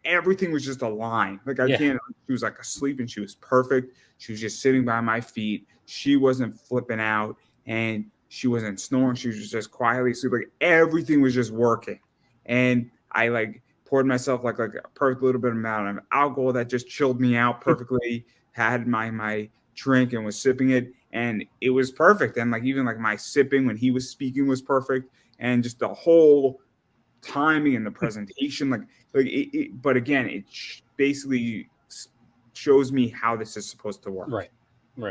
everything was just aligned. Like she was like asleep, and she was perfect. She was just sitting by my feet. She wasn't flipping out, and she wasn't snoring. She was just quietly asleep. Like everything was just working. And I poured myself like a perfect little bit amount of alcohol that just chilled me out perfectly. Had my drink and was sipping it, and it was perfect. And even my sipping when he was speaking was perfect, and just the whole timing and the presentation, but again, it basically shows me how this is supposed to work. Right.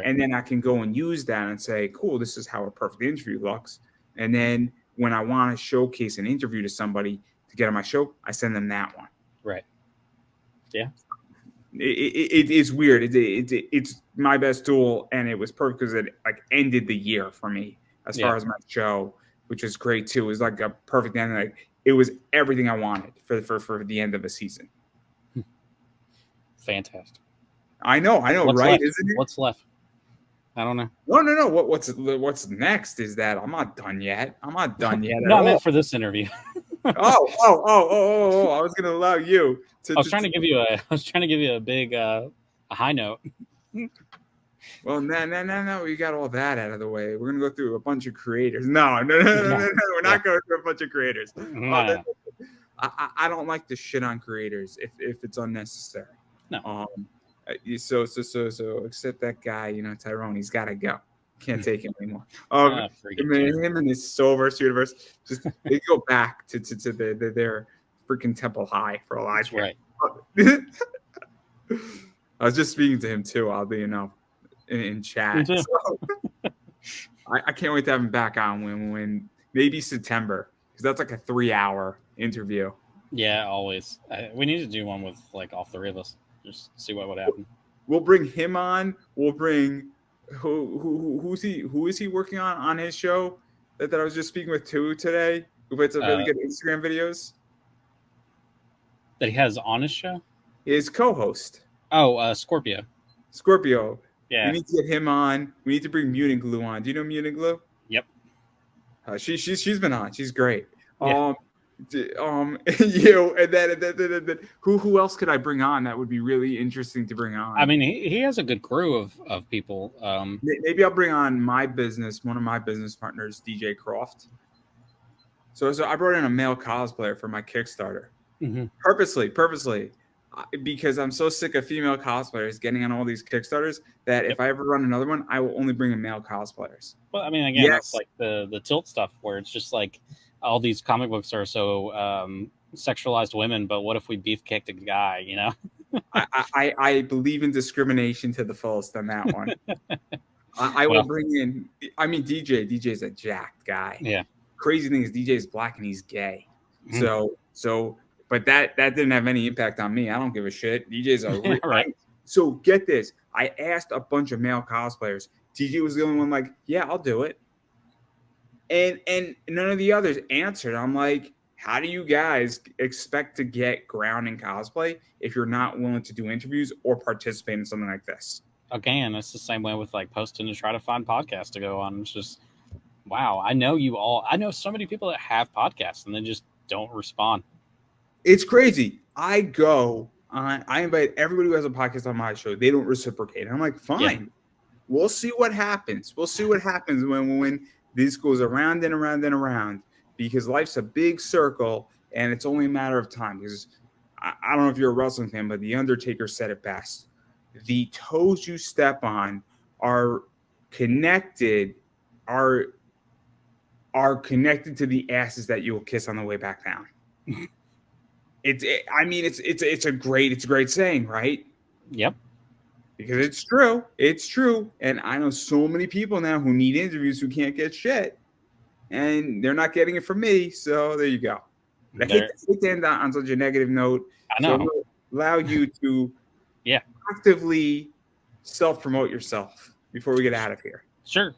And then I can go and use that and say, cool, this is how a perfect interview looks. And then when I want to showcase an interview to somebody to get on my show, I send them that one. Right. Yeah. It is weird. It's my best tool, and it was perfect because it ended the year for me as far as my show, which was great too. It was like a perfect end. It was everything I wanted for the end of a season. Fantastic. I know, right? Left? Isn't it? What's left? I don't know. No. What's next is that I'm not done yet. No, I meant for this interview. Oh! I was going to allow you to. I was trying to give you a big a high note. Well, no. We got all that out of the way. We're gonna go through a bunch of creators. No. We're not going through a bunch of creators. No. I don't like to shit on creators if it's unnecessary. No. So except that guy, you know, Tyrone, he's got to go. Can't take him anymore. Him and his Soulverse universe, just they go back to their freaking Temple High for a lot. That's right. I was just speaking to him too, oddly enough, in chat. So, I can't wait to have him back on when maybe September, because that's like a 3-hour interview. Yeah, always. We need to do one with like all three of us. Just see what would happen. We'll bring him on. We'll bring who is he working on his show that I was just speaking with today? Who puts up really good Instagram videos? That he has on his show? His co-host. Oh, Scorpio. Yeah. We need to get him on. We need to bring Mutant Glue on. Do you know Mutant Glue? Yep. She's been on. She's great. Yeah. And then who else could I bring on that would be really interesting to bring on? I mean, he has a good crew of people. Maybe I'll bring on one of my business partners, DJ Croft. So I brought in a male cosplayer for my Kickstarter, purposely, because I'm so sick of female cosplayers getting on all these Kickstarters that if I ever run another one, I will only bring in male cosplayers. Well, I mean, again, that's like the Tilt stuff where it's just like all these comic books are so sexualized women, but what if we beef kicked a guy, you know? I believe in discrimination to the fullest on that one. I will bring in, I mean, DJ's a jacked guy. Yeah. Crazy thing is DJ's black and he's gay. So, but that didn't have any impact on me. I don't give a shit. DJ's a right. So get this. I asked a bunch of male cosplayers. DJ was the only one like, yeah, I'll do it. And none of the others answered. I'm like, how do you guys expect to get ground in cosplay if you're not willing to do interviews or participate in something like this? Again, it's the same way with like posting to try to find podcasts to go on. It's just, wow. I know so many people that have podcasts and they just don't respond. It's crazy. I invite everybody who has a podcast on my show. They don't reciprocate. I'm like, fine. Yeah. We'll see what happens. We'll see what happens when this goes around and around and around, because life's a big circle and it's only a matter of time. Because I don't know if you're a wrestling fan, but The Undertaker said it best. The toes you step on are connected to the asses that you will kiss on the way back down. It's a great saying, right? Yep. Because it's true. And I know so many people now who need interviews who can't get shit, and they're not getting it from me. So there you go. I hate to end on such a negative note. I know. So it'll allow you to actively self-promote yourself before we get out of here. Sure.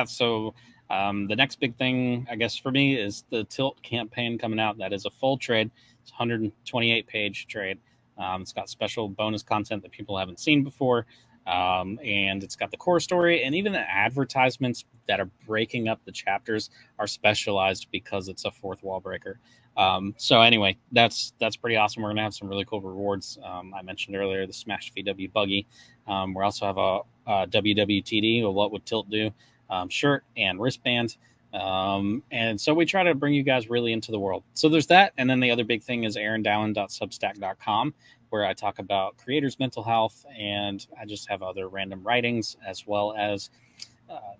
So the next big thing, I guess, for me is the Tilt campaign coming out. That is a full trade. It's a 128-page trade. It's got special bonus content that people haven't seen before. And it's got the core story, and even the advertisements that are breaking up the chapters are specialized because it's a fourth wall breaker. So anyway, that's pretty awesome. We're going to have some really cool rewards. I mentioned earlier the Smash VW buggy. We also have a WWTD, or What Would Tilt Do, shirt and wristband. And so we try to bring you guys really into the world. So there's that. And then the other big thing is aarondowen.substack.com, where I talk about creators' mental health, and I just have other random writings, as well as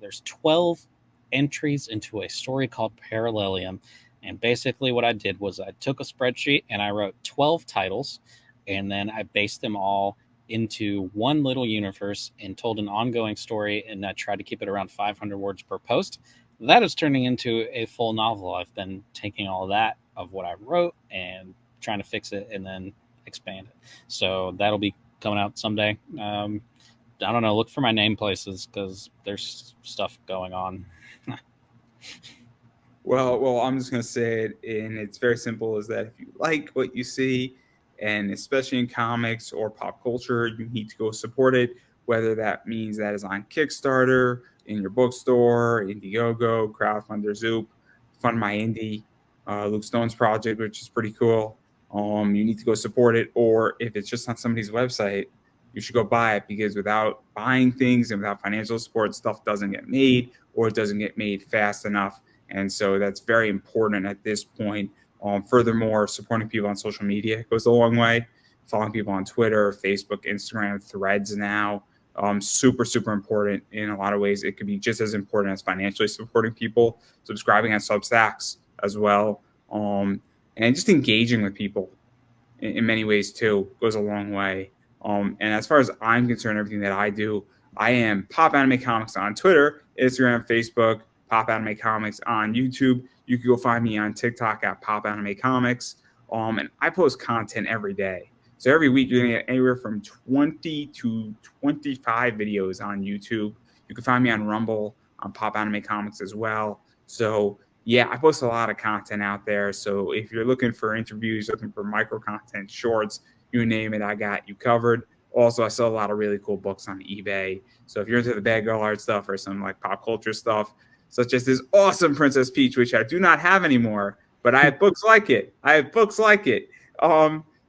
there's 12 entries into a story called Parallelium. And basically what I did was I took a spreadsheet and I wrote 12 titles, and then I based them all into one little universe and told an ongoing story, and I tried to keep it around 500 words per post. That is turning into a full novel. I've been taking all that of what I wrote and trying to fix it and then expand it. So that'll be coming out someday. I don't know. Look for my name places because there's stuff going on. Well, I'm just going to say it, and it's very simple, is that if you like what you see, and especially in comics or pop culture, you need to go support it, whether that means that is on Kickstarter, in your bookstore, Indiegogo, Crowdfunder, Zoop, Fund My Indie, Luke Stone's project, which is pretty cool. You need to go support it, or if it's just on somebody's website, you should go buy it, because without buying things and without financial support, stuff doesn't get made, or it doesn't get made fast enough. And so that's very important at this point. Furthermore, supporting people on social media goes a long way. Following people on Twitter, Facebook, Instagram, Threads now, super, super important in a lot of ways. It could be just as important as financially supporting people, subscribing on Substacks as well, and just engaging with people in many ways too goes a long way. And as far as I'm concerned, everything that I do, I am Pop Anime Comics on Twitter, Instagram, Facebook, Pop Anime Comics on YouTube. You can go find me on TikTok at Pop Anime Comics. And I post content every day. So every week you're gonna get anywhere from 20 to 25 videos on YouTube. You can find me on Rumble, on Pop Anime Comics as well. So yeah, I post a lot of content out there. So if you're looking for interviews, looking for micro content, shorts, you name it, I got you covered. Also, I sell a lot of really cool books on eBay. So if you're into the bad girl art stuff or some like pop culture stuff, such as this awesome Princess Peach, which I do not have anymore, but I have books like it.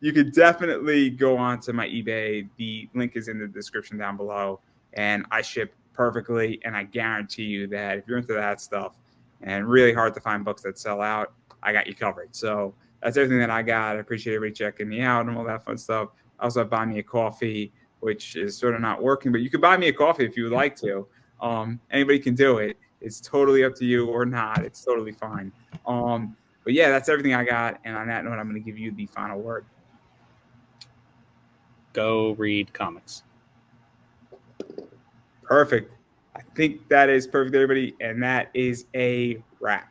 You could definitely go on to my eBay. The link is in the description down below, and I ship perfectly. And I guarantee you that if you're into that stuff, and really hard to find books that sell out, I got you covered. So that's everything that I got. I appreciate everybody checking me out and all that fun stuff. I also have Buy Me a Coffee, which is sort of not working, but you can buy me a coffee if you would like to. Anybody can do it. It's totally up to you or not. It's totally fine. But yeah, that's everything I got. And on that note, I'm going to give you the final word. Go read comics. Perfect. I think that is perfect, everybody. And that is a wrap.